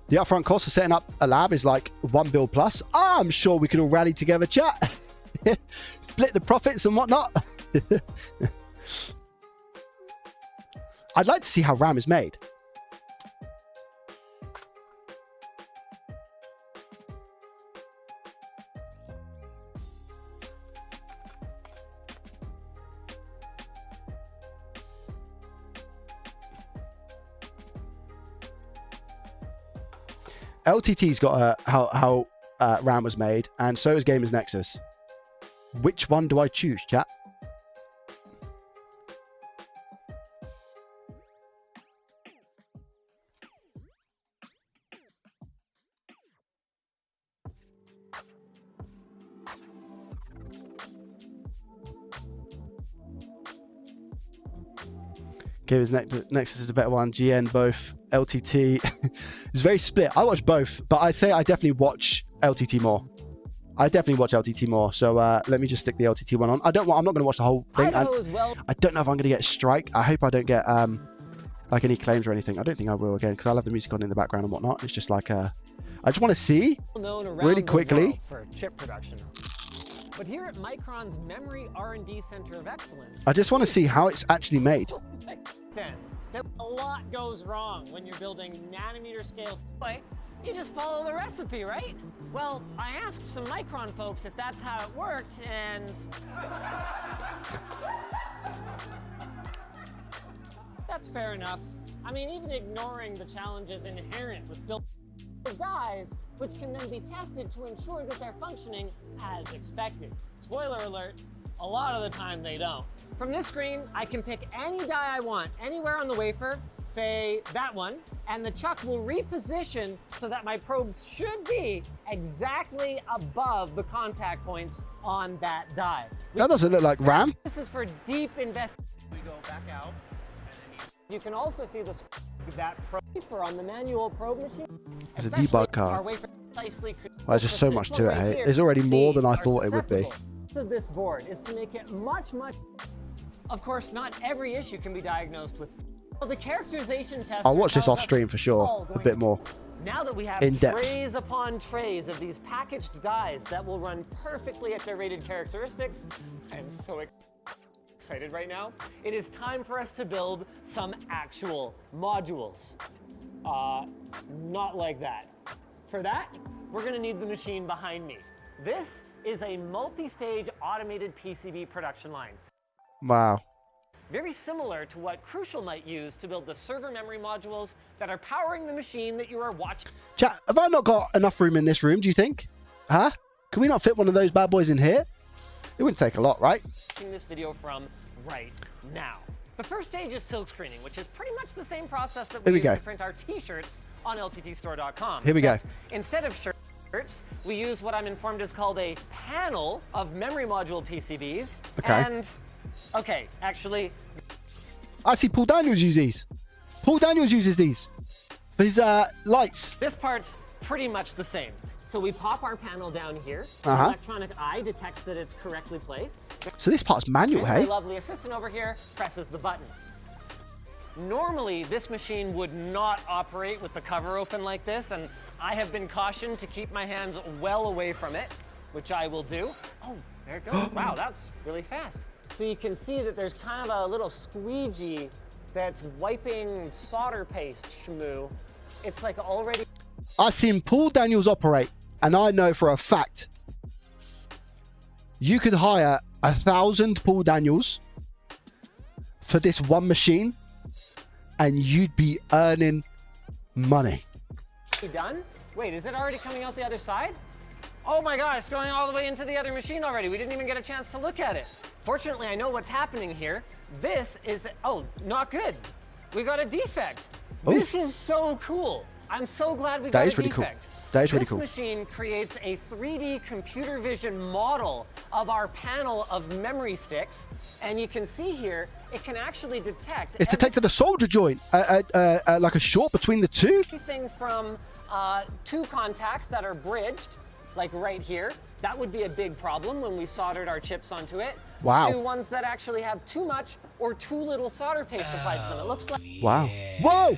The upfront cost of setting up a lab is like $1 bill plus. I'm sure we could all rally together, chat. Split the profits and whatnot. I'd like to see how RAM is made. LTT's got how RAM was made, and so is Gamers Nexus. Which one do I choose, chat? Gamers Nexus is the better one. GN both. LTT it's very split. I watch both, but I say I definitely watch LTT more. I definitely watch LTT more. So let me just stick the LTT one on. I'm not going to watch the whole thing. I don't know if I'm going to get a strike. I hope I don't get like any claims or anything. I don't think I will again because I'll have the music on in the background and whatnot. It's just like I just want to see really quickly for chip production. But here at Micron's Memory R&D Center of Excellence, I just want to see how it's actually made. A lot goes wrong when you're building nanometer scale. You just follow the recipe, right? Well, I asked some Micron folks if that's how it worked, and that's fair enough. I mean, even ignoring the challenges inherent with building dies, which can then be tested to ensure that they're functioning as expected. Spoiler alert, a lot of the time they don't. From this screen, I can pick any die I want anywhere on the wafer, say that one, and the chuck will reposition so that my probes should be exactly above the contact points on that die. That doesn't look like RAM. This is for deep investment. We go back out. You can also see that probe on the manual probe machine. It's a debug card. Well, there's just so much to it. Hey? There's already more than I thought it would be. Of this board is to make it much. Of course, not every issue can be diagnosed with. Well, the characterization test. I'll watch this off stream for sure, a bit more. Now that we have trays upon trays of these packaged dies that will run perfectly at their rated characteristics, I am so excited right now. It is time for us to build some actual modules. Not like that. For that, we're going to need the machine behind me. This is a multi-stage automated PCB production line. Wow. Very similar to what Crucial might use to build the server memory modules that are powering the machine that you are watching. Chat, have I not got enough room in this room, do you think? Huh? Can we not fit one of those bad boys in here? It wouldn't take a lot, right? This video from right now. The first stage is silk screening, which is pretty much the same process that we use to print our t-shirts on lttstore.com. Here we go. Instead of shirts, we use what I'm informed is called a panel of memory module PCBs. Okay. And, okay, actually, I see Paul Daniels use these. Paul Daniels uses these for his lights. This part's pretty much the same. So we pop our panel down here. The electronic eye detects that it's correctly placed. So this part's manual, hey? My lovely assistant over here presses the button. Normally, this machine would not operate with the cover open like this, and I have been cautioned to keep my hands well away from it, which I will do. Oh, there it goes. Wow, that's really fast. So you can see that there's kind of a little squeegee that's wiping solder paste shmoo. It's like already... I've seen Paul Daniels operate, and I know for a fact you could hire 1,000 Paul Daniels for this one machine, and you'd be earning money. Done? Wait, is it already coming out the other side? Oh my gosh, it's going all the way into the other machine already. We didn't even get a chance to look at it. Fortunately, I know what's happening here. This is, oh, not good. We got a defect. Ooh. This is so cool. I'm so glad we got a defect. Cool. That is really cool. This machine creates a 3D computer vision model of our panel of memory sticks. And you can see here, it can actually detect... It's detected a solder joint, like a short between the two. Everything from two contacts that are bridged, like right here. That would be a big problem when we soldered our chips onto it. Wow. To ones that actually have too much or too little solder paste applied to them. It looks like... Wow. Whoa!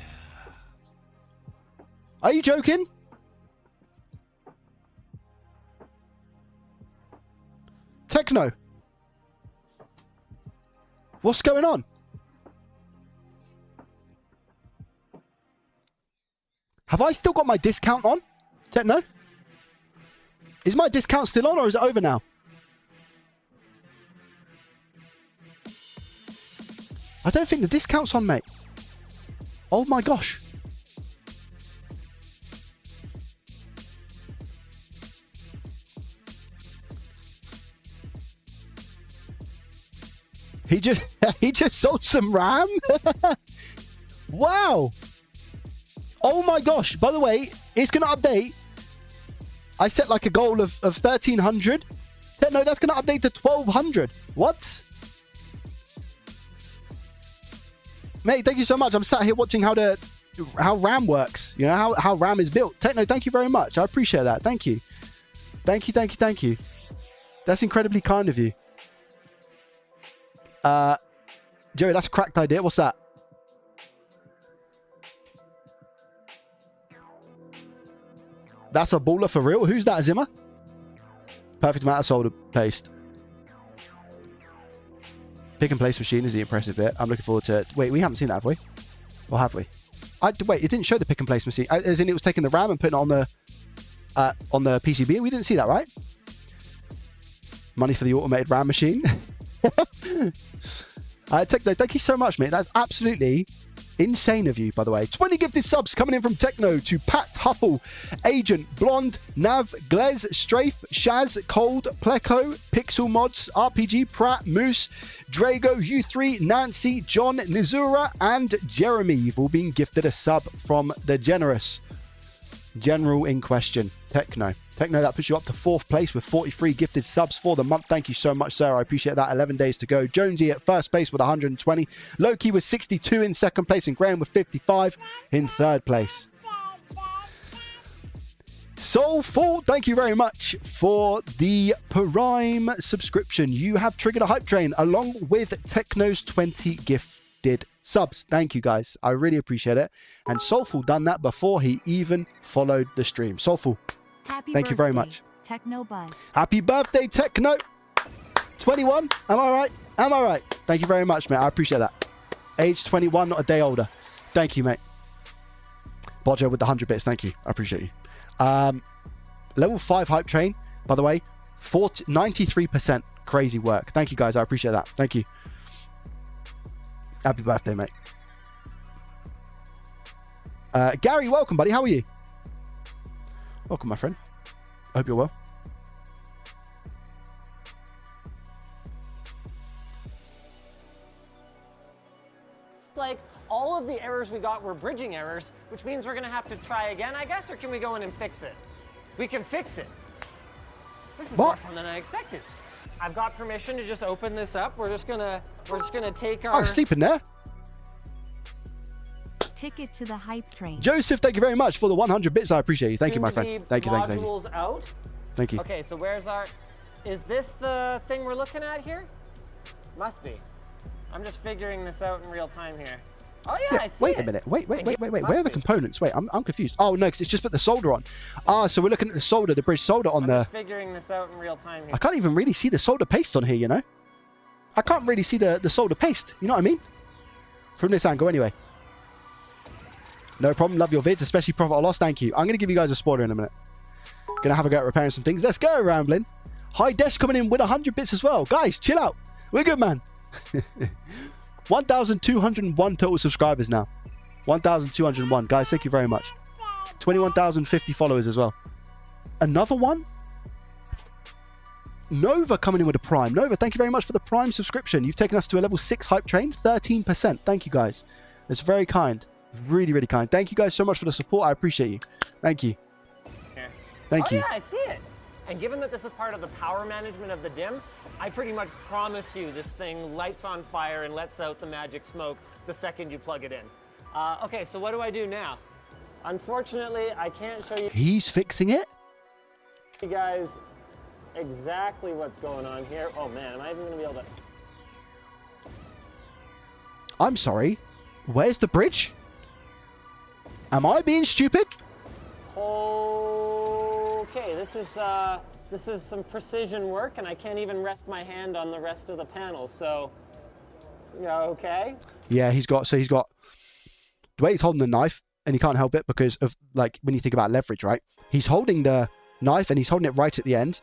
Are you joking? Techno. What's going on? Have I still got my discount on? Techno? Is my discount still on or is it over now? I don't think the discount's on, mate. Oh my gosh. He just sold some RAM. Wow. Oh my gosh. By the way, it's going to update. I set like a goal of 1,300. No, that's going to update to 1,200. What? Mate, thank you so much. I'm sat here watching how RAM works. You know, how RAM is built. Techno, thank you very much. I appreciate that. Thank you. Thank you, thank you, thank you. That's incredibly kind of you. Jerry, that's a cracked idea. What's that? That's a baller for real. Who's that, Zimmer? Perfect amount of solder paste. Pick and place machine is the impressive bit. I'm looking forward to it. Wait, we haven't seen that, have we? Or have we? Wait, it didn't show the pick and place machine. As in, it was taking the RAM and putting it on the PCB. We didn't see that, right? Money for the automated RAM machine. Techno, thank you so much, mate. That's absolutely insane of you, by the way. 20 gifted subs coming in from Techno to Pat, Huffle, Agent, Blonde, Nav, Glez, Strafe, Shaz, Cold, Pleco, Pixel Mods, RPG, Pratt, Moose, Drago, U3, Nancy, John, Nizura, and Jeremy. You've all been gifted a sub from the generous general in question, Techno. Techno, that puts you up to 4th place with 43 gifted subs for the month. Thank you so much, sir. I appreciate that. 11 days to go. Jonesy at 1st place with 120. Loki with 62 in 2nd place. And Graham with 55 in 3rd place. Soulful, thank you very much for the Prime subscription. You have triggered a hype train along with Techno's 20 gifted subs. Thank you, guys. I really appreciate it. And Soulful done that before he even followed the stream. Soulful, thank you very much. Techno Buzz. Happy birthday, Techno. 21. Am I right? Am I right? Thank you very much, mate. I appreciate that. Age 21, not a day older. Thank you, mate. Bodjo with the 100 bits. Thank you. I appreciate you. Level 5 hype train, by the way, 93%. Crazy work. Thank you, guys. I appreciate that. Thank you. Happy birthday, mate. Gary, welcome, buddy. How are you? Welcome, my friend. I hope you're well. Like, all of the errors we got were bridging errors, which means we're gonna have to try again, I guess, or can we go in and fix it? We can fix it. This is more fun than I expected. I've got permission to just open this up. We're just gonna take our... Oh, sleeping there. Ticket to the hype train. Joseph, thank you very much for the 100 bits. I appreciate you. Thank you, my friend. Thank you, thank you, thank you. Modules out. Thank you. Okay, so where's our... Is this the thing we're looking at here? Must be. I'm just figuring this out in real time here. Oh yeah, I see wait a minute. Wait. Where are the components? Wait, I'm confused. Oh no, because it's just put the solder on. Ah, so we're looking at the solder, the bridge solder on I'm just figuring this out in real time here. I can't even really see the solder paste on here, you know? I can't really see the solder paste, you know what I mean? From this angle anyway. No problem, love your vids, especially Profit or Loss, thank you. I'm going to give you guys a spoiler in a minute. Gonna have a go at repairing some things. Let's go, Rambling. Hi Desh coming in with 100 bits as well. Guys, chill out. We're good, man. 1,201 total subscribers now. 1,201. Guys, thank you very much. 21,050 followers as well. Another one? Nova coming in with a Prime. Nova, thank you very much for the Prime subscription. You've taken us to a level 6 hype train. 13%. Thank you, guys. It's very kind. Really, really kind. Thank you guys so much for the support. I appreciate you. Thank you. Thank you. Oh yeah, I see it. And given that this is part of the power management of the DIM, I pretty much promise you this thing lights on fire and lets out the magic smoke the second you plug it in. Okay, so what do I do now? Unfortunately, I can't show you. He's fixing it? You guys exactly what's going on here. Oh man, am I even going to be able to... I'm sorry. Where's the bridge? Am I being stupid? Okay, this is some precision work, and I can't even rest my hand on the rest of the panels. So, yeah, okay. Yeah, he's got the way he's holding the knife, and he can't help it because of, like, when you think about leverage, right? He's holding the knife and he's holding it right at the end,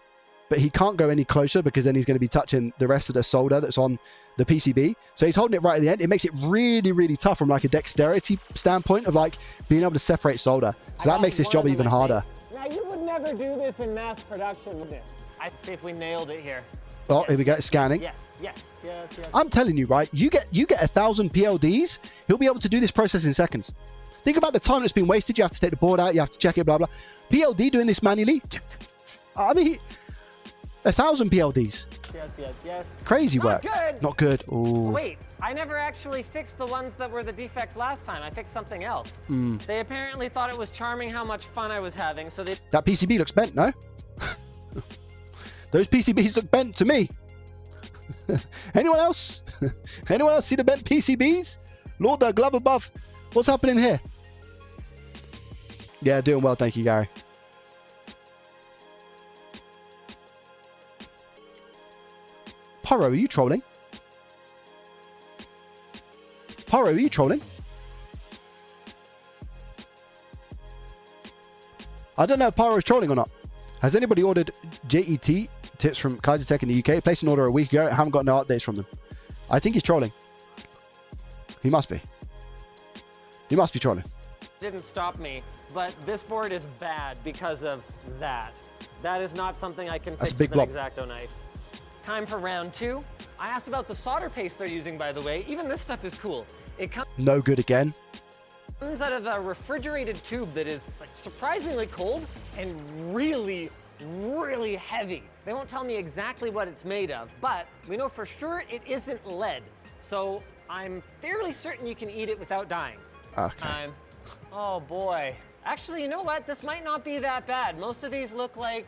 but he can't go any closer because then he's going to be touching the rest of the solder that's on the PCB. So he's holding it right at the end. It makes it really, really tough from like a dexterity standpoint of like being able to separate solder. So that makes this job even harder. Now you would never do this in mass production with this. I see if we nailed it here. Oh, here we go, scanning. Yes. I'm telling you, right? You get 1,000 PLDs, he'll be able to do this process in seconds. Think about the time that's been wasted. You have to take the board out, you have to check it, blah, blah. PLD doing this manually. I mean, 1,000 PLDs. Yes. Crazy work. Good. Not good. Ooh. Wait, I never actually fixed the ones that were the defects last time. I fixed something else. They apparently thought it was charming how much fun I was having, so they... That PCB looks bent, no? Those PCBs look bent to me. Anyone else? Anyone else see the bent PCBs? Lord, the glove above. What's happening here? Yeah, doing well, thank you, Gary. Pyro, are you trolling? Pyro, are you trolling? I don't know if Pyro is trolling or not. Has anybody ordered JET tips from Kaiser Tech in the UK? Placed an order a week ago. I haven't got no updates from them. I think he's trolling. He must be. He must be trolling. Didn't stop me, but this board is bad because of that. That is not something I can fix with an X-Acto knife. Time for round 2. I asked about the solder paste they're using, by the way. Even this stuff is cool. It comes no good again. Out of a refrigerated tube that is like surprisingly cold and really, really heavy. They won't tell me exactly what it's made of, but we know for sure it isn't lead. So I'm fairly certain you can eat it without dying. Okay. Oh boy. Actually, you know what? This might not be that bad. Most of these look like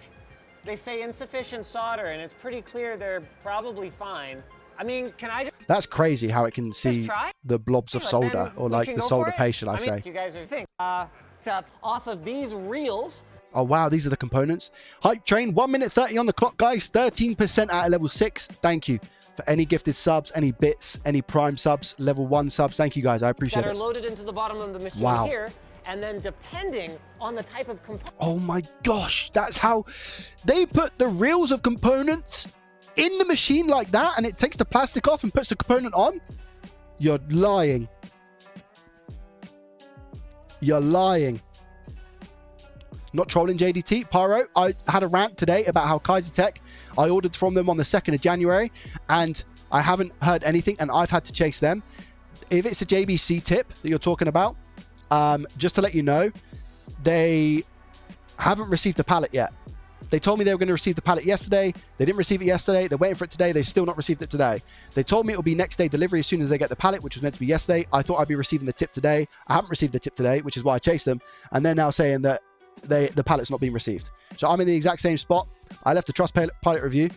they say insufficient solder, and it's pretty clear they're probably fine. I mean, can I just... That's crazy how it can see the blobs of solder, or like the solder paste, should I say. You guys are thinking. Off of these reels. Oh, wow, these are the components. Hype train, 1 minute 30 on the clock, guys. 13% out of level 6. Thank you for any gifted subs, any bits, any prime subs, level 1 subs. Thank you, guys. I appreciate it. That are loaded into the bottom of the machine here. And then depending on the type of component. Oh my gosh, that's how they put the reels of components in the machine like that, and it takes the plastic off and puts the component on? You're lying. You're lying. Not trolling JDT. Pyro, I had a rant today about how Kaiser Tech, I ordered from them on the 2nd of January, and I haven't heard anything, and I've had to chase them. If it's a JBC tip that you're talking about, just to let you know, they haven't received the pallet yet. They told me they were going to receive the pallet yesterday. They didn't receive it yesterday. They're waiting for it today. They've still not received it today. They told me it will be next day delivery as soon as they get the pallet, which was meant to be yesterday. I thought I'd be receiving the tip today. I haven't received the tip today, which is why I chased them. And they're now saying that the pallet's not being received. So I'm in the exact same spot. I left a Trustpilot review,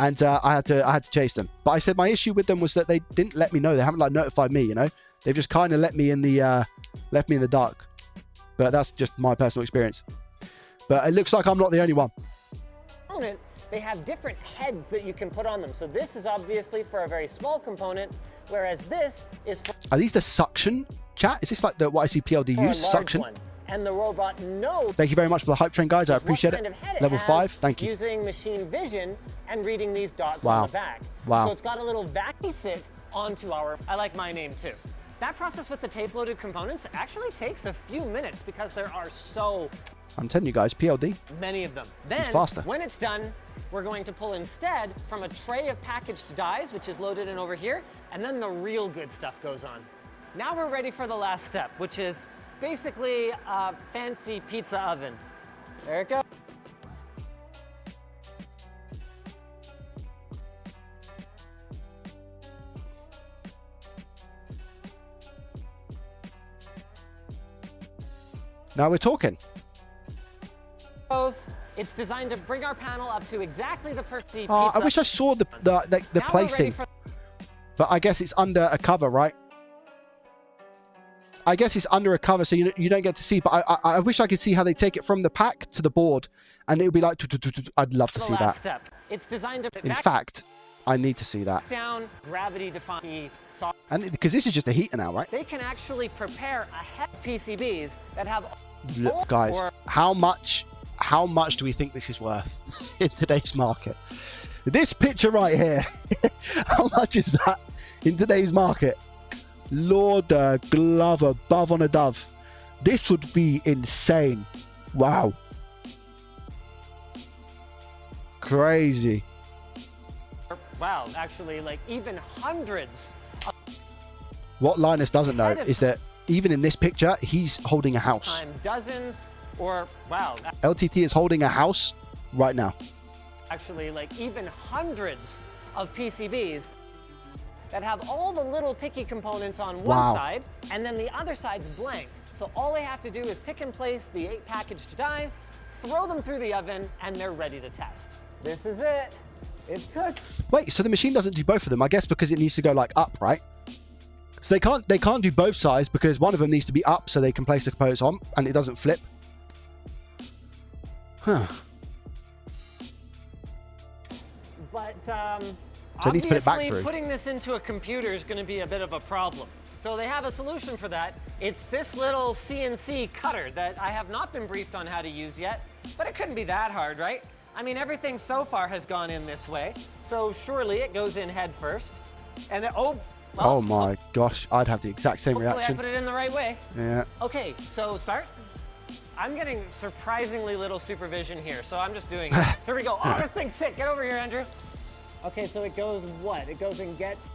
and I had to chase them. But I said my issue with them was that they didn't let me know. They haven't like notified me. You know, they've just kind of left me in the dark. But that's just my personal experience. But it looks like I'm not the only one. They have different heads that you can put on them. So this is obviously for a very small component, whereas this is for... Are these the suction, chat? Is this like what I see PLD use? Suction? One. And the robot knows... Thank you very much for the hype train, guys. I appreciate it. Level 5, thank you. Using machine vision and reading these dots on the back. Wow. So it's got a little vacuum sit onto our... I like my name too. That process with the tape-loaded components actually takes a few minutes because there are so... I'm telling you guys, PLD. Many of them. Then, faster. When it's done, we're going to pull instead from a tray of packaged dies, which is loaded in over here, and then the real good stuff goes on. Now we're ready for the last step, which is basically a fancy pizza oven. There it goes. Now we're talking. It's designed to bring our panel up to exactly the perfect pizza. I wish I saw the placing, but I guess it's under a cover, right? I guess it's under a cover, so you don't get to see. But I wish I could see how they take it from the pack to the board, and it would be like. I'd love to see that. Step. It's designed to. In fact, I need to see that. Down gravity defying. And because this is just a heater now, right? They can actually prepare a head PCBs that have. Look, guys, how much do we think this is worth in today's market? This picture right here, how much is that in today's market? Lord, glove above on a dove. This would be insane. Wow. Crazy. wow, actually, like even hundreds. What Linus doesn't know is that even in this picture, he's holding a house. Dozens, or wow. LTT is holding a house right now. Actually, like even hundreds of PCBs that have all the little picky components on one side, and then the other side's blank. So all they have to do is pick and place the 8 packaged dies, throw them through the oven, and they're ready to test. This is it. It's cooked. Wait, so the machine doesn't do both of them? I guess because it needs to go like up, right? So they can't do both sides because one of them needs to be up so they can place the components on and it doesn't flip. Huh. But so need to put it back through. Putting this into a computer is going to be a bit of a problem. So they have a solution for that. It's this little CNC cutter that I have not been briefed on how to use yet, but it couldn't be that hard, right? I mean, everything so far has gone in this way, so surely it goes in head first. And then, oh my gosh, I'd have the exact same reaction. I put it in the right way. Yeah. Okay, so start. I'm getting surprisingly little supervision here, so I'm just doing it. Here we go. Oh, this thing's sick. Get over here, Andrew. Okay, so it goes what? It goes and gets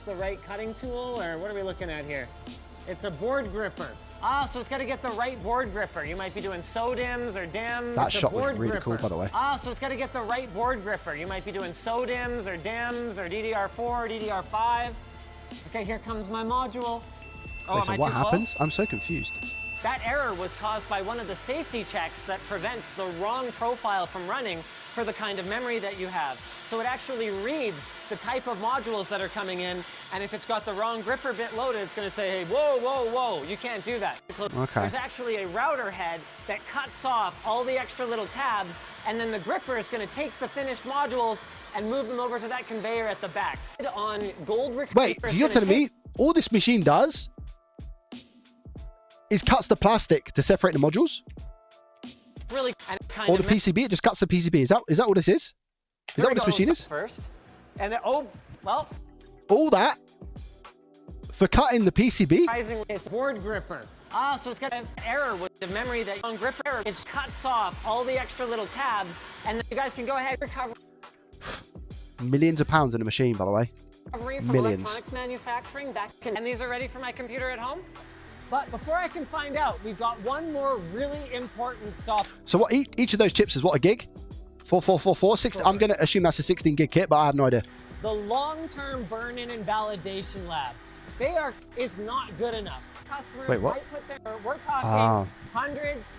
the right cutting tool, or what are we looking at here? It's a board gripper. Ah, so it's got to get the right board gripper. You might be doing SODIMs or DIMs. That shot was really cool, by the way. Ah, so it's got to get the right board gripper. You might be doing SODIMs or DIMs or DDR4, DDR5. Okay, here comes my module. Oh, wait, so what happens? I'm so confused. That error was caused by one of the safety checks that prevents the wrong profile from running for the kind of memory that you have. So it actually reads the type of modules that are coming in, and if it's got the wrong gripper bit loaded, it's going to say, hey, whoa, whoa, whoa, you can't do that. Okay. There's actually a router head that cuts off all the extra little tabs, and then the gripper is going to take the finished modules and move them over to that conveyor at the back. On gold. Wait, so you're telling me all this machine does is cuts the plastic to separate the modules? Really, or the PCB? It just cuts the PCB. Is that what this is? Is that what this machine is? First, and then, all that for cutting the PCB? Surprisingly, it's board gripper. Ah, so it's got an error with the memory that on gripper error. It cuts off all the extra little tabs, and then you guys can go ahead and recover. Millions of pounds in a machine, by the way. From electronics manufacturing, and these are ready for my computer at home. But before I can find out, we've got one more really important stop. So what? Each of those chips is what, a gig? 4444? 60, I'm going to assume that's a 16 gig kit, but I have no idea. The long-term burn-in and validation lab. Is not good enough. Customers Wait, what? might put we're talking hundreds,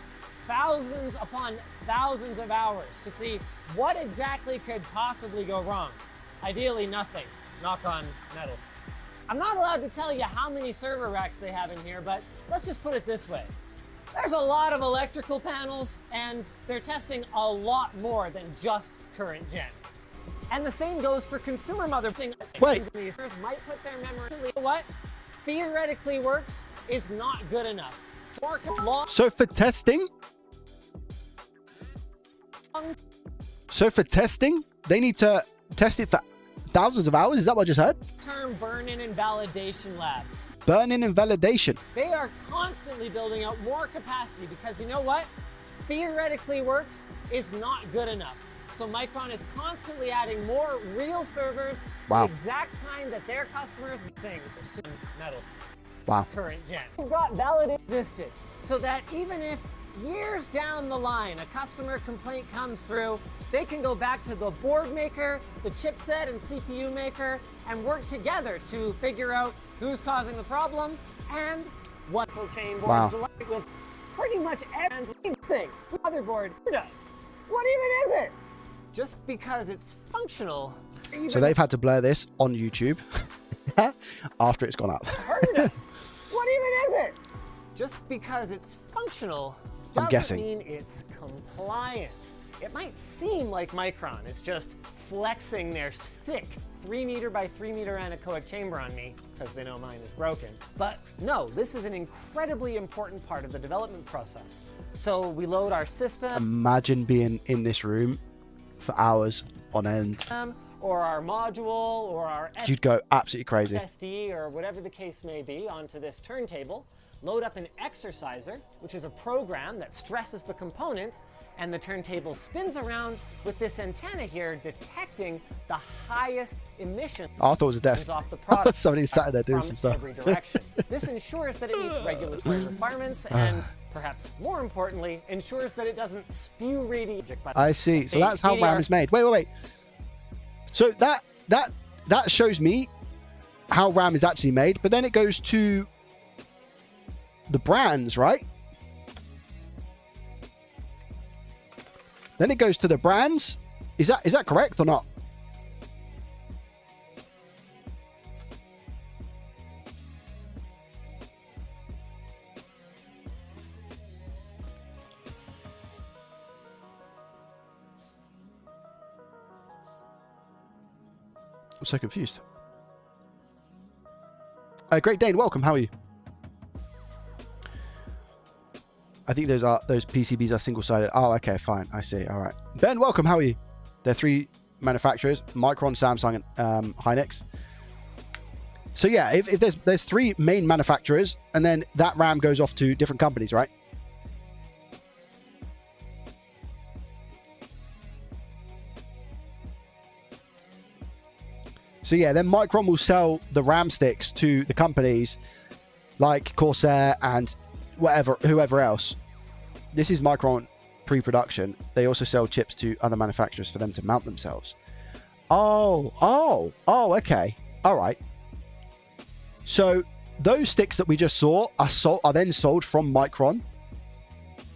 thousands upon thousands of hours to see what exactly could possibly go wrong. Ideally, nothing. Knock on metal. I'm not allowed to tell you how many server racks they have in here, but let's just put it this way. There's a lot of electrical panels, and they're testing a lot more than just current gen. And the same goes for consumer motherboards. Wait. Users might put their memory. What theoretically works is not good enough. So for testing? They need to test it for thousands of hours? Is that what I just heard? Term burn-in and validation lab. Burn-in and validation. They are constantly building out more capacity because you know what? Theoretically works is not good enough. So Micron is constantly adding more real servers, the exact kind that their customers things metal. Wow. Current gen. We've got validated existed so that even if years down the line a customer complaint comes through, they can go back to the board maker, the chipset and CPU maker, and work together to figure out who's causing the problem and what chain boards with pretty much everything. Motherboard. What even is it? Just because it's functional. So they've had to blur this on YouTube after it's gone up. What even is it? Just because it's functional doesn't mean it's compliant. It might seem like Micron is just flexing their sick 3 meter by 3 meter anechoic chamber on me because they know mine is broken. But no, this is an incredibly important part of the development process. So we load our system. Imagine being in this room for hours on end. Or our module, or our you'd go absolutely crazy. SSD, or whatever the case may be, onto this turntable. Load up an exerciser, which is a program that stresses the component, and the turntable spins around with this antenna here detecting the highest emissions Oh, I thought it was a desk. off the product. Somebody sat there doing from some stuff. every direction. This ensures that it meets regulatory requirements and, perhaps more importantly, ensures that it doesn't spew radiation. I see. So that's how RAM is made. Wait. So that shows me how RAM is actually made, but then it goes to the brands, right? Then it goes to the brands. Is that correct or not? I'm so confused. Great Dane, welcome. How are you? I think those PCBs are single-sided. Oh, okay, fine. I see. All right. Ben, welcome. How are you? There are 3 manufacturers: Micron, Samsung, and Hynix. So yeah, if there's 3 main manufacturers, and then that RAM goes off to different companies, right? So yeah, then Micron will sell the RAM sticks to the companies like Corsair and whoever else. This is Micron pre-production. They also sell chips to other manufacturers for them to mount themselves. Oh, okay. All right. So those sticks that we just saw are then sold from Micron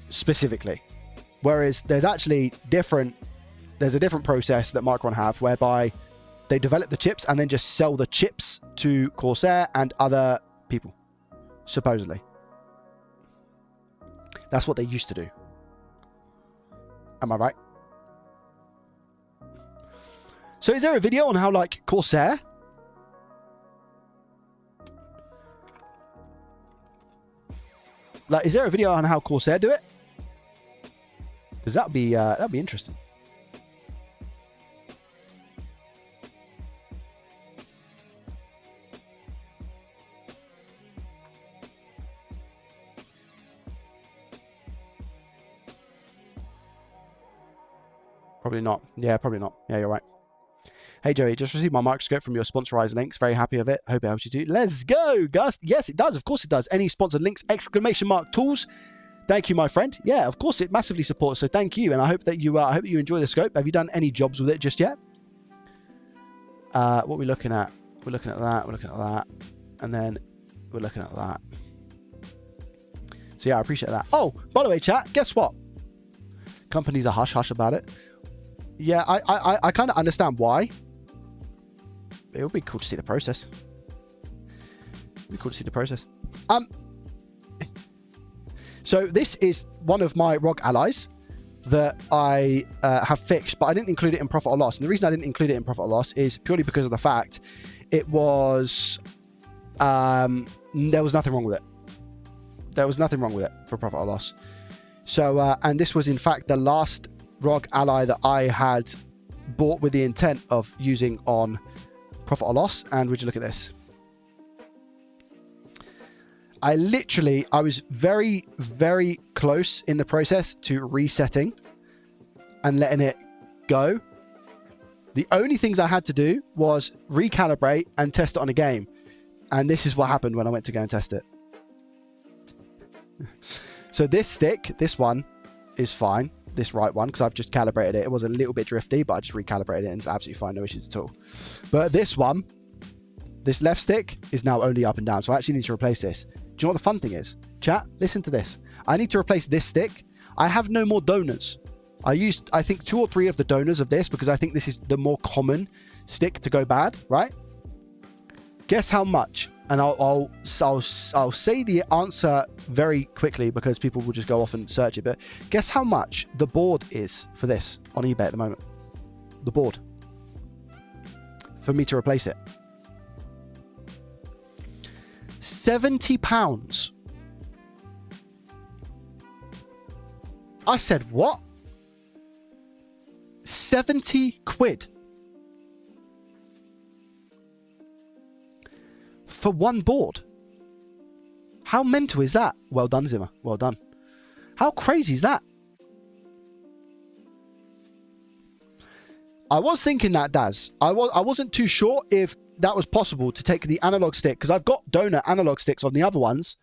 specifically. Whereas there's a different process that Micron have whereby they develop the chips and then just sell the chips to Corsair and other people, supposedly. That's what they used to do. Am I right? So is there a video on how, like, Corsair... Like, is there a video on how Corsair do it? Because that'd be interesting. Probably not. Yeah, probably not. Yeah, you're right. Hey, Joey, just received my microscope from your sponsorized links. Very happy with it. Hope it helps you too. Let's go, Gus. Yes, it does. Of course it does. Any sponsored links, ! Tools. Thank you, my friend. Yeah, of course it massively supports. So thank you. And I hope that you enjoy the scope. Have you done any jobs with it just yet? What are we looking at? We're looking at that. We're looking at that. And then we're looking at that. So yeah, I appreciate that. Oh, by the way, chat, guess what? Companies are hush-hush about it. Yeah, I kind of understand why. It would be cool to see the process. It'd be cool to see the process. So this is one of my ROG allies that I have fixed, but I didn't include it in profit or loss. And the reason I didn't include it in profit or loss is purely because of the fact it was... there was nothing wrong with it. There was nothing wrong with it for profit or loss. So, and this was in fact the last ROG ally that I had bought with the intent of using on profit or loss. And would you look at this? I was very, very close in the process to resetting and letting it go. The only things I had to do was recalibrate and test it on a game. And this is what happened when I went to go and test it. So this stick, this one is fine. This right one, because I've just calibrated it. It was a little bit drifty, but I just recalibrated it and it's absolutely fine. No issues at all. But this one, this left stick is now only up and down. So I actually need to replace this. Do you know what the fun thing is? Chat, listen to this. I need to replace this stick. I have no more donors. I used, I think, 2 or 3 of the donors of this because I think this is the more common stick to go bad, right? Guess how much? And I'll say the answer very quickly because people will just go off and search it. But guess how much the board is for this on eBay at the moment? The board. For me to replace it. £70. I said, what? 70 quid. For one board. How mental is that? Well done, Zimmer. Well done. How crazy is that? I was thinking that, Daz. I wasn't too sure if that was possible to take the analog stick, because I've got donor analog sticks on the other ones,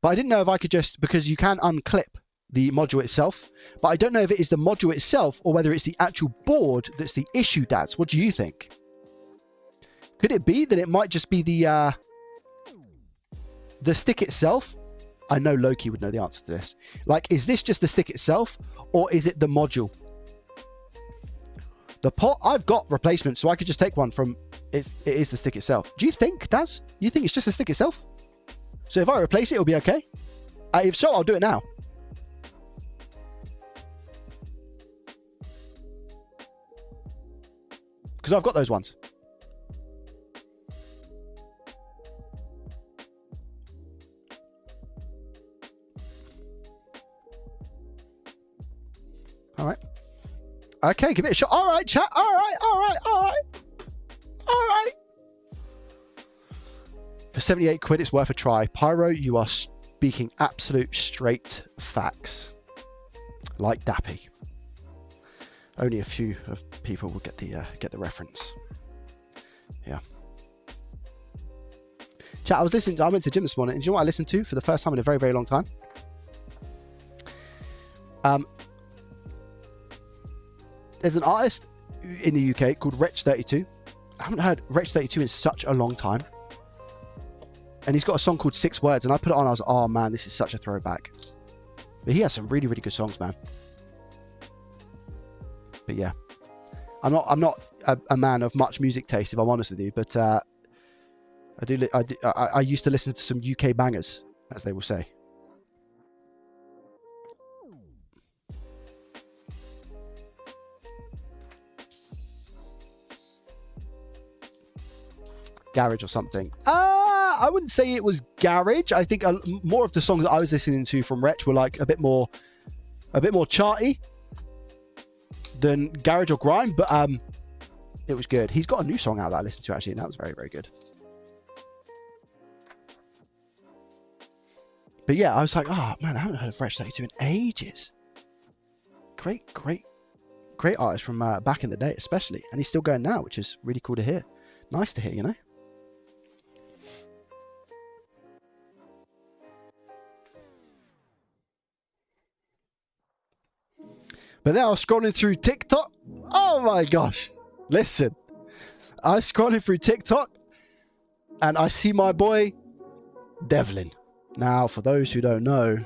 but I didn't know if I could just, because you can unclip the module itself, but I don't know if it is the module itself or whether it's the actual board that's the issue, Daz. What do you think? Could it be that it might just be the stick itself? I know Loki would know the answer to this. Like, is this just the stick itself, or is it the module? The pot, I've got replacements, so I could just take one from, it is the stick itself. Do you think, Daz? You think it's just the stick itself? So if I replace it, it'll be okay? If so, I'll do it now. Because I've got those ones. All right. Okay, give it a shot. All right, chat. All right, all right, all right. All right. For 78 quid, it's worth a try. Pyro, you are speaking absolute straight facts. Like Dappy. Only a few of people will get the reference. Yeah. Chat, I went to the gym this morning, and do you know what I listened to for the first time in a very, very long time? There's an artist in the UK called Wretch32. I haven't heard Wretch32 in such a long time. And he's got a song called 6 Words, and I put it on, I was like, oh man, this is such a throwback. But he has some really, really good songs, man. But yeah. I'm not a man of much music taste, if I'm honest with you, but I used to listen to some UK bangers, as they will say. Garage or something. I wouldn't say it was garage. I think more of the songs that I was listening to from Wretch were like a bit more charty than garage or grime, but it was good. He's got a new song out that I listened to actually, and that was very, very good. But yeah, I was like, oh man, I haven't heard of Wretch32 in ages. Great artist from back in the day, especially, and he's still going now, which is really cool to hear. Nice to hear, you know. But then I was scrolling through TikTok. Oh my gosh. Listen. I was scrolling through TikTok and I see my boy Devlin. Now, for those who don't know,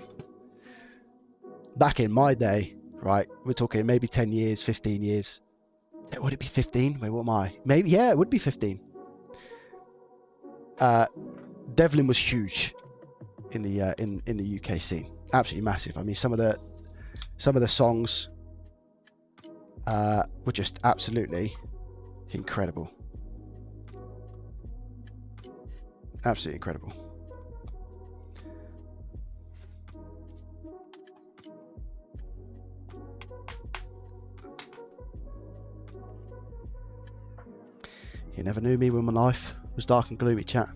back in my day, right, we're talking maybe 10 years, 15 years. Would it be 15? Wait, what am I? Maybe, yeah, it would be 15. Devlin was huge in the UK scene. Absolutely massive. I mean, some of the songs were just absolutely incredible. Absolutely incredible. You never knew me when my life was dark and gloomy, chat.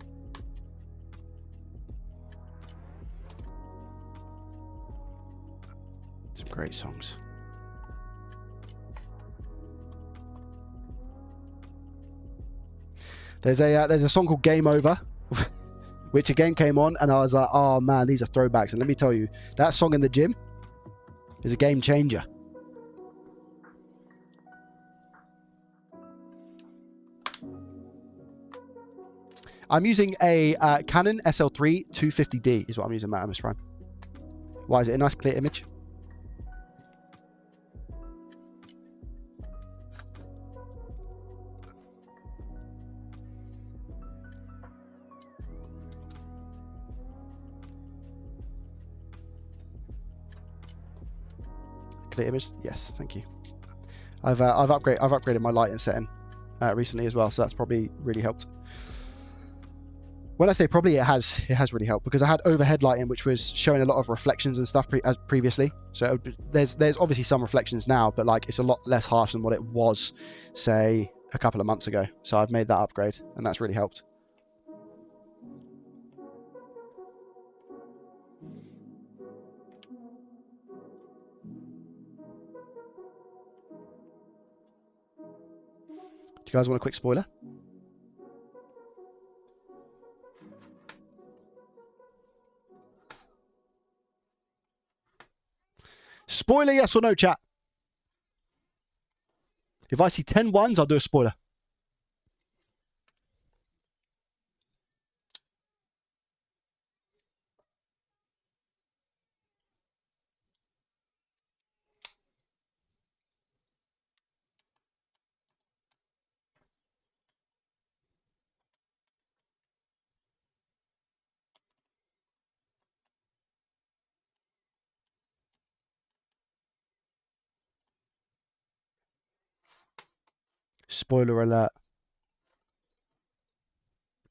Some great songs. There's a song called Game Over, which again came on, and I was like, oh man, these are throwbacks. And let me tell you, that song in the gym is a game changer. I'm using a Canon SL3 250D is what I'm using, Matt Prime. Why is it a nice clear image? Clear image? Yes, thank you. I've upgraded my lighting setting recently as well, so that's probably really helped. When I say probably, it has really helped, because I had overhead lighting which was showing a lot of reflections and stuff previously. So there's obviously some reflections now, but like it's a lot less harsh than what it was, say, a couple of months ago. So I've made that upgrade, and that's really helped. you guys want a quick spoiler? Spoiler, yes or no, chat? If I see 10 ones, I'll do a spoiler. Spoiler alert.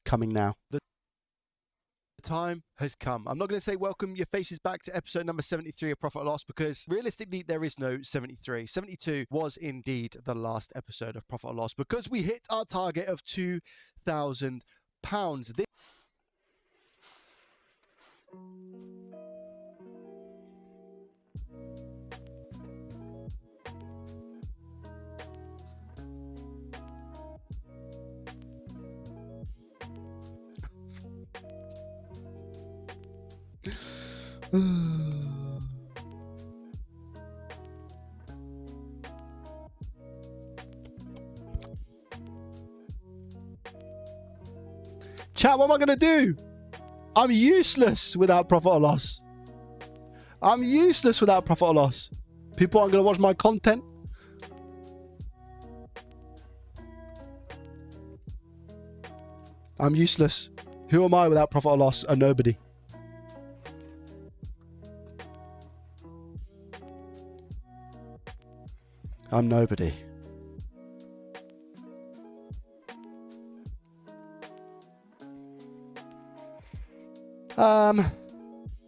Coming now. The time has come. I'm not going to say welcome your faces back to episode number 73 of Profit or Loss, because realistically there is no 73. 72 was indeed the last episode of Profit or Loss, because we hit our target of £2,000. Chat, what am I going to do? I'm useless without Profit or Loss. I'm useless without Profit or Loss. People aren't going to watch my content. I'm useless. Who am I without Profit or Loss? A nobody. I'm nobody.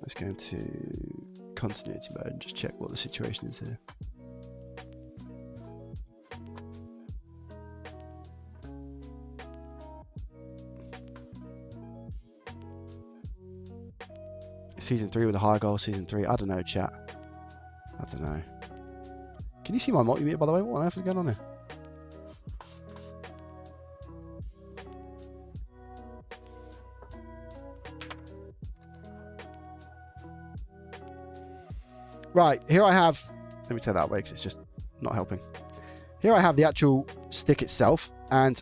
Let's go into continuity mode and just check what the situation is here. Season 3 with a high goal, season 3. I don't know, chat. I don't know. Can you see my multimeter, by the way? What on earth is going on here? Right, here I have... Let me take that away because it's just not helping. Here I have the actual stick itself. And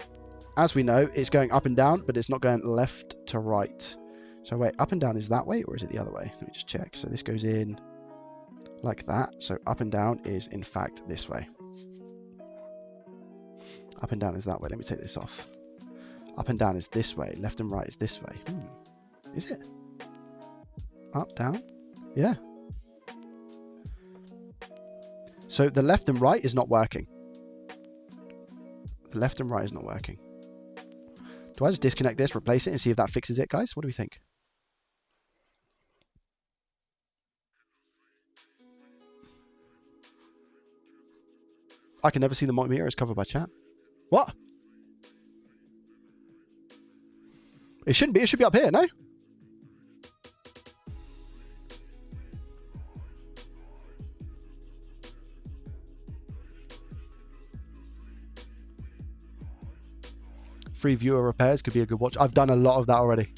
as we know, it's going up and down, but it's not going left to right. So wait, up and down is that way or is it the other way? Let me just check. So this goes in like that. So up and down is in fact this way. Up and down is that way. Let me take this off. Up and down is this way. Left and right is this way. Is it? Up, down? Yeah. So the left and right is not working. The left and right is not working. Do I just disconnect this, replace it, and see if that fixes it, guys? What do we think? I can never see the multimeter. It's covered by chat. What? It shouldn't be. It should be up here, no? Free viewer repairs could be a good watch. I've done a lot of that already.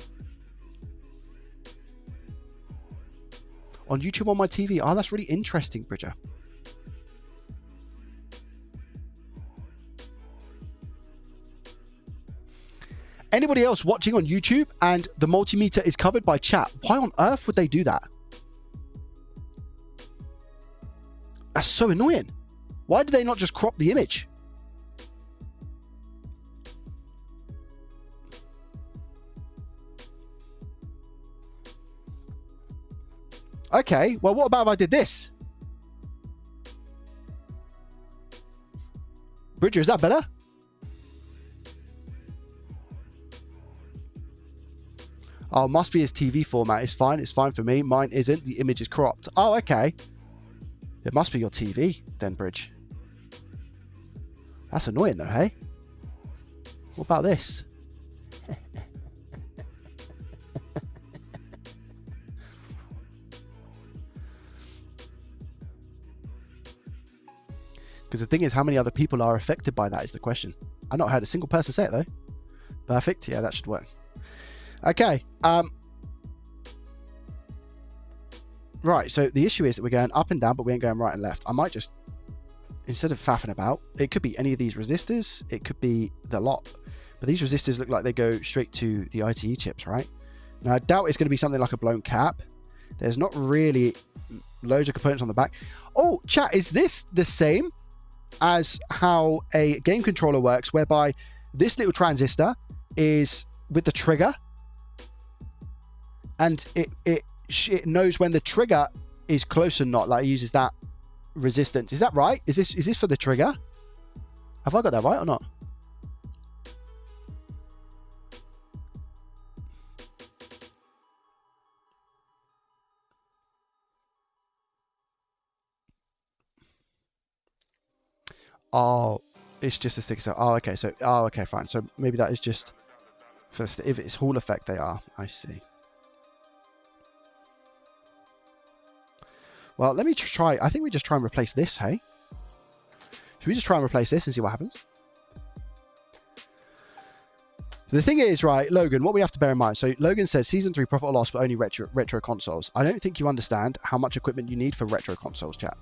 On YouTube on my TV. Oh, that's really interesting, Bridger. Anybody else watching on YouTube and the multimeter is covered by chat, why on earth would they do that? That's so annoying. Why did they not just crop the image? Okay, well, what about if I did this? Bridger, is that better? Oh, must be his TV format. It's fine. It's fine for me. Mine isn't. The image is cropped. Oh, okay. It must be your TV then, Bridge. That's annoying though, hey? What about this? Because the thing is, how many other people are affected by that is the question. I've not heard a single person say it though. Perfect. Yeah, that should work. Okay. Right, so the issue is that we're going up and down, but we ain't going right and left. I might just, instead of faffing about, it could be any of these resistors. It could be the lot. But these resistors look like they go straight to the ITE chips, right? Now, I doubt it's going to be something like a blown cap. There's not really loads of components on the back. Oh, chat, is this the same as how a game controller works, whereby this little transistor is with the trigger, and it knows when the trigger is close or not, like it uses that resistance. Is that right? Is this for the trigger? Have I got that right or not? Oh, it's just a sticker cell. Oh, okay. So, oh, okay, fine. So maybe that is just for if it's Hall effect. They are. I see. Well, let me try. I think we just try and replace this. Hey, should we just try and replace this and see what happens? The thing is, right, Logan, what we have to bear in mind. So Logan says Season 3 profit or loss, but only retro consoles. I don't think you understand how much equipment you need for retro consoles, chat.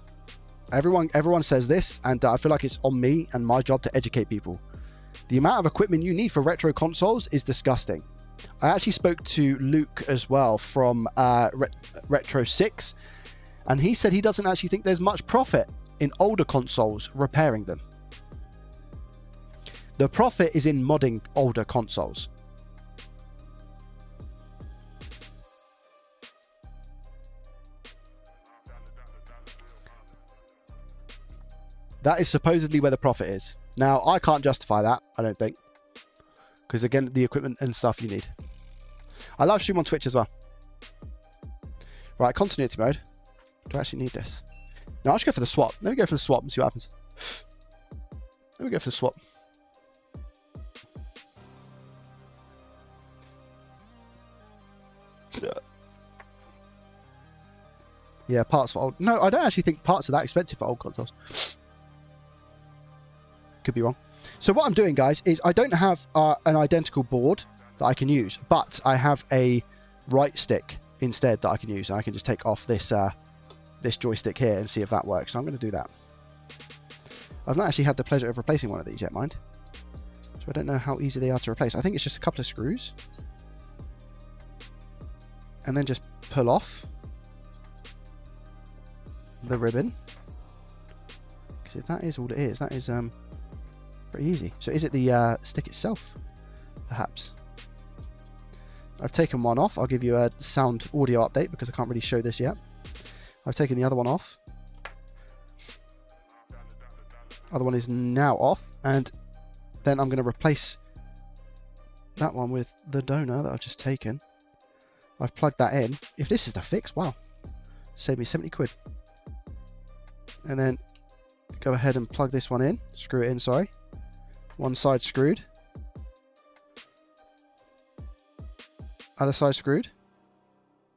Everyone says this, and I feel like it's on me and my job to educate people. The amount of equipment you need for retro consoles is disgusting. I actually spoke to Luke as well from Retro 6, and he said he doesn't actually think there's much profit in older consoles repairing them. The profit is in modding older consoles. That is supposedly where the profit is. Now, I can't justify that, I don't think. Because again, the equipment and stuff you need. I live stream on Twitch as well. Right, continuity mode. Do I actually need this? No, I'll just go for the swap. Let me go for the swap and see what happens. Let me go for the swap. Yeah, parts for old. No, I don't actually think parts are that expensive for old consoles. Could be wrong. So what I'm doing, guys, is I don't have an identical board that I can use, but I have a right stick instead that I can use. And I can just take off this this joystick here and see if that works. So I'm going to do that. I've not actually had the pleasure of replacing one of these yet, mind. So I don't know how easy they are to replace. I think it's just a couple of screws. And then just pull off the ribbon. Because if that is all it is, that is pretty easy. So is it the stick itself? Perhaps. I've taken one off. I'll give you a sound audio update because I can't really show this yet. I've taken the other one off. Other one is now off. And then I'm going to replace that one with the donor that I've just taken. I've plugged that in. If this is the fix, wow. Saved me 70 quid. And then go ahead and plug this one in. Screw it in, sorry. One side screwed. Other side screwed.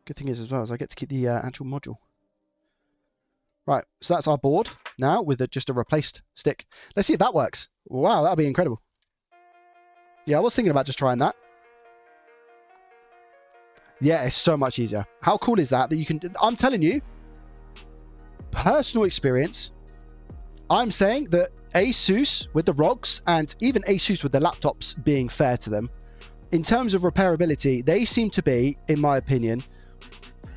Good thing is as well is I get to keep the actual module. Right, so that's our board now with just a replaced stick. Let's see if that works. Wow, that'll be incredible. Yeah, I was thinking about just trying that. Yeah, it's so much easier. How cool is that you can... I'm telling you, personal experience, I'm saying that Asus with the ROGs and even Asus with the laptops being fair to them, in terms of repairability, they seem to be, in my opinion,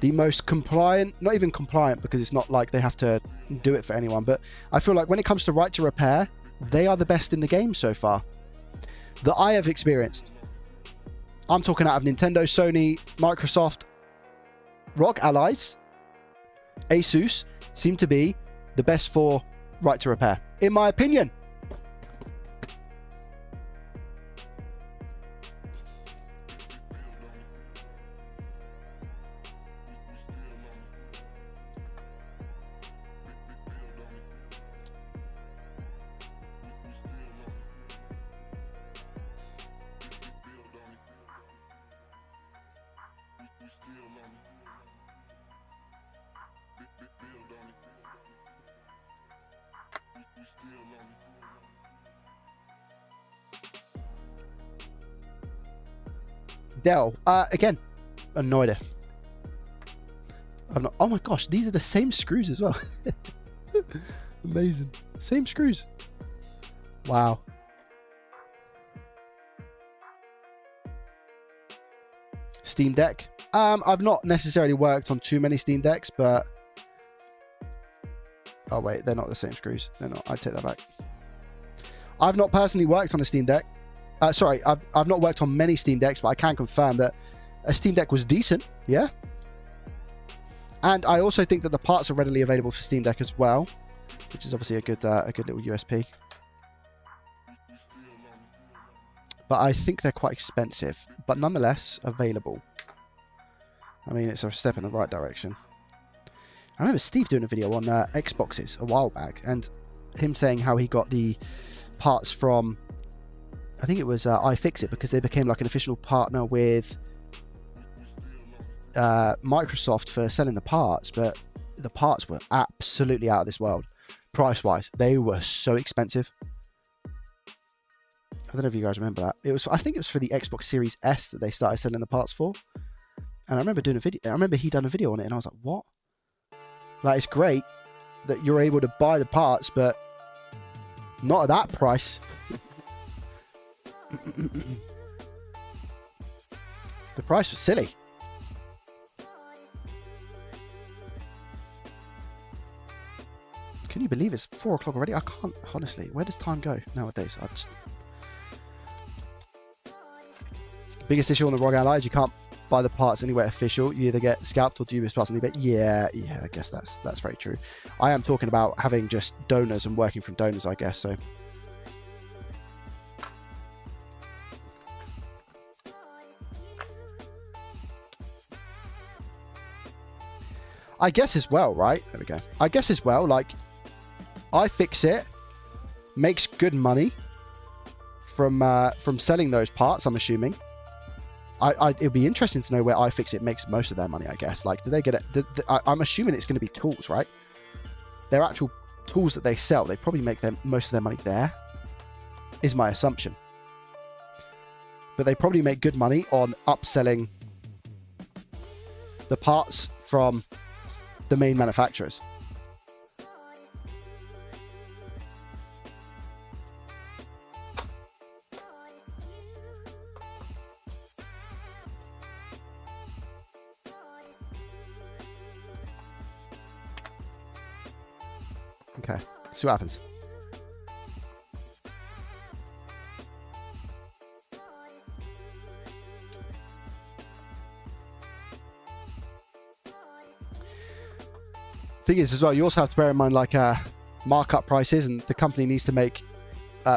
the most compliant, not even compliant because it's not like they have to do it for anyone, but I feel like when it comes to right to repair, they are the best in the game so far that I have experienced. I'm talking out of Nintendo, Sony, Microsoft, ROG allies. Asus seem to be the best for right to repair, in my opinion. Dell. Again, no idea. I'm not. Oh my gosh, these are the same screws as well. Amazing. Same screws. Wow. Steam Deck. I've not necessarily worked on too many Steam Decks, but oh wait, they're not the same screws. They're not. I take that back. I've not personally worked on a Steam Deck. Sorry, I've not worked on many Steam Decks, but I can confirm that a Steam Deck was decent. Yeah. And I also think that the parts are readily available for Steam Deck as well, which is obviously a good little USP. But I think they're quite expensive, but nonetheless available. I mean, it's a step in the right direction. I remember Steve doing a video on Xboxes a while back, and him saying how he got the parts from, I think it was iFixit, because they became like an official partner with Microsoft for selling the parts, but the parts were absolutely out of this world. Price-wise, they were so expensive. I don't know if you guys remember that. I think it was for the Xbox Series S that they started selling the parts for. And I remember doing a video. I remember he done a video on it, and I was like, "What? Like, it's great that you're able to buy the parts, but not at that price." The price was silly. Can you believe it's 4 o'clock already? I can't, honestly. Where does time go nowadays? Biggest issue on the ROG Ally is you can't buy the parts anywhere official. You either get scalped or dubious parts on eBay. Yeah, I guess that's very true. I am talking about having just donors and working from donors, I guess, so. I guess as well, right? There we go. I guess as well, like, iFixit makes good money from selling those parts, I'm assuming. It'd be interesting to know where iFixit makes most of their money, I guess. Like, do they get it? I'm assuming it's going to be tools, right? Their actual tools that they sell, they probably make most of their money there, is my assumption. But they probably make good money on upselling the parts from the main manufacturers. Okay, see what happens. Thing is as well, you also have to bear in mind like markup prices, and the company needs to make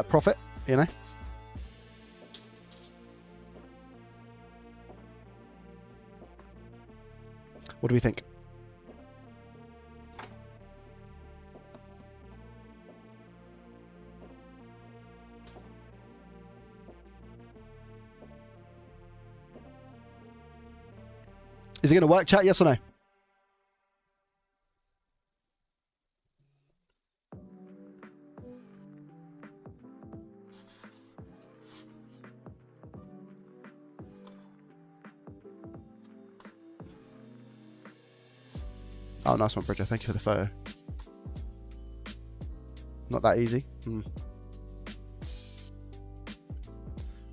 profit, you know. What do we think? Is it going to work, chat? Yes or no? Oh, nice one, Bridger. Thank you for the photo. Not that easy.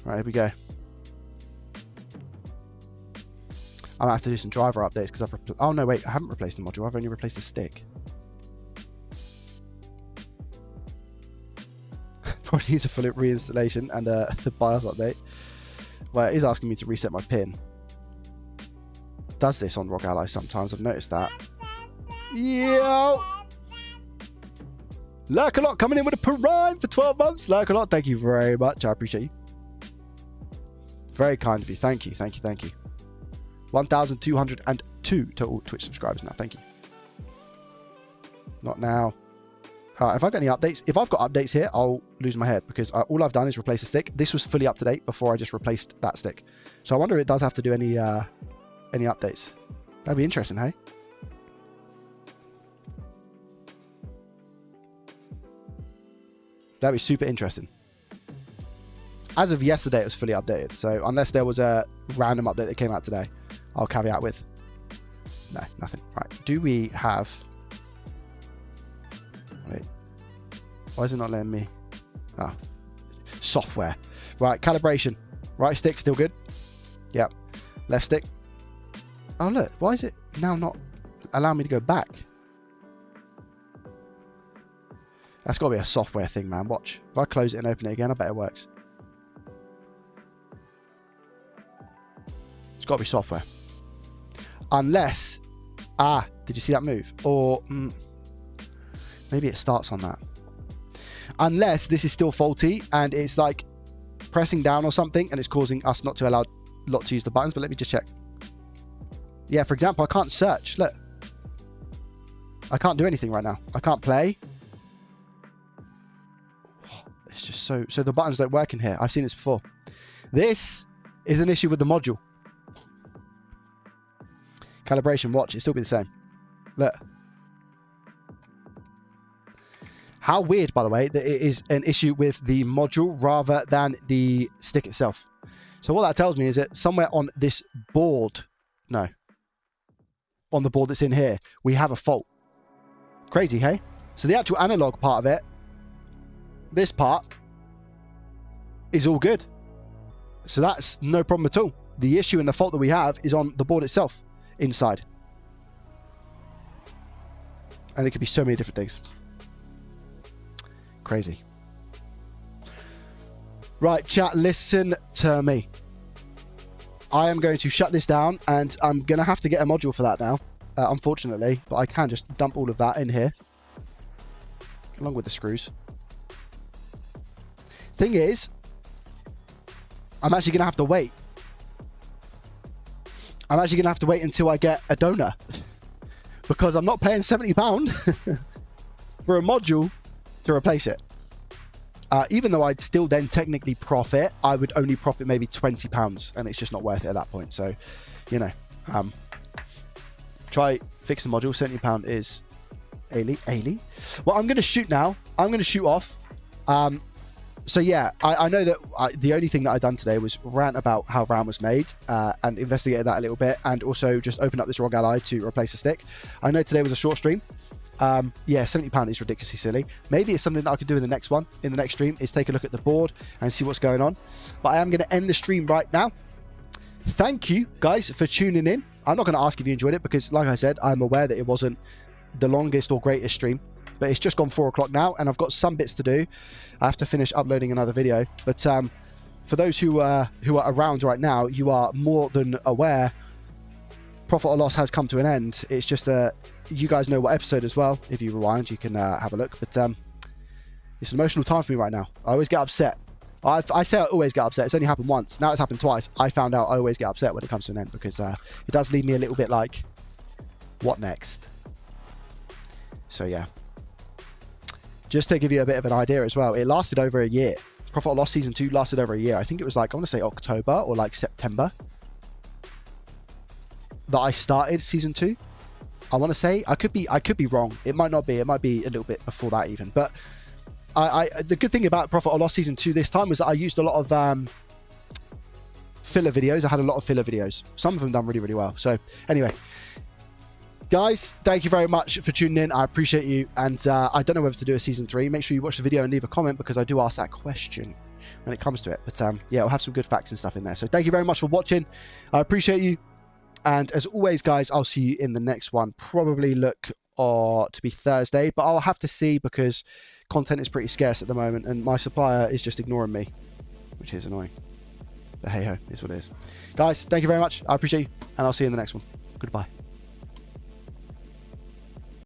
Right, here we go. I'm going to have to do some driver updates because I've... Oh, no, wait. I haven't replaced the module. I've only replaced the stick. Probably needs a full reinstallation and the BIOS update. Well, it is asking me to reset my PIN. Does this on ROG Ally sometimes. I've noticed that. Yo! Lurkalot coming in with a Prime for 12 months. Lurkalot, thank you very much. I appreciate you. Very kind of you. Thank you, thank you, thank you. 1,202 total Twitch subscribers now. Thank you. Not now. If I got any updates, if I've got updates here, I'll lose my head because all I've done is replace the stick. This was fully up to date before I just replaced that stick. So I wonder if it does have to do any updates. That'd be interesting, hey? That'd be super interesting. As of yesterday, it was fully updated. So unless there was a random update that came out today, I'll caveat with no, nothing. Right, do we have... Wait, why is it not letting me? Oh, software. Right, calibration. Right stick, still good. Yep. Left stick. Oh, look, why is it now not allowing me to go back? That's got to be a software thing, man. Watch. If I close it and open it again, I bet it works. It's got to be software. Unless... Ah, did you see that move? Or... maybe it starts on that. Unless this is still faulty and it's like pressing down or something and it's causing us not to use the buttons. But let me just check. Yeah, for example, I can't search. Look. I can't do anything right now. I can't play. It's just so the buttons don't work in here. I've seen this before. This is an issue with the module. Calibration, watch. It'll still be the same. Look. How weird, by the way, that it is an issue with the module rather than the stick itself. So what that tells me is that somewhere on this board, no, on the board that's in here, we have a fault. Crazy, hey? So the actual analog part of it, this part, is all good. So that's no problem at all. The issue and the fault that we have is on the board itself, inside. And it could be so many different things. Crazy. Right, chat, listen to me. I am going to shut this down, and I'm going to have to get a module for that now, unfortunately, but I can just dump all of that in here, along with the screws. Thing is, I'm actually going to have to wait. I'm actually going to have to wait until I get a donor, because I'm not paying £70 for a module to replace it. Even though I'd still then technically profit, I would only profit maybe £20, and it's just not worth it at that point. So, you know, try fix the module. £70 is Ailey. Well, I'm going to shoot now. I'm going to shoot off. So yeah, I know that the only thing that I've done today was rant about how RAM was made and investigated that a little bit, and also just open up this ROG Ally to replace the stick. I know today was a short stream. Yeah, £70 is ridiculously silly. Maybe it's something that I could do in the next one, in the next stream, is take a look at the board and see what's going on. But I am going to end the stream right now. Thank you, guys, for tuning in. I'm not going to ask if you enjoyed it because, like I said, I'm aware that it wasn't the longest or greatest stream. But it's just gone 4 o'clock now, and I've got some bits to do. I have to finish uploading another video. But for those who are around right now, you are more than aware Profit or Loss has come to an end. It's just you guys know what episode as well. If you rewind, you can have a look. But it's an emotional time for me right now. I always get upset. I say I always get upset. It's only happened once. Now it's happened twice. I found out I always get upset when it comes to an end because it does leave me a little bit like, what next? So yeah. Just to give you a bit of an idea as well, it lasted over a year. Profit or Loss Season 2 lasted over a year. I think it was like, I want to say October or like September that I started Season 2. I want to say. I could be wrong. It might not be. It might be a little bit before that even. But the good thing about Profit or Loss Season 2 this time was that I used a lot of filler videos. I had a lot of filler videos. Some of them done really, really well. So anyway, guys, thank you very much for tuning in. I appreciate you. And I don't know whether to do a Season 3. Make sure you watch the video and leave a comment because I do ask that question when it comes to it. But yeah, we'll have some good facts and stuff in there. So thank you very much for watching. I appreciate you. And as always, guys, I'll see you in the next one. Probably look to be Thursday, but I'll have to see because content is pretty scarce at the moment and my supplier is just ignoring me, which is annoying. But hey ho, is what it is. Guys, thank you very much. I appreciate you, and I'll see you in the next one. Goodbye.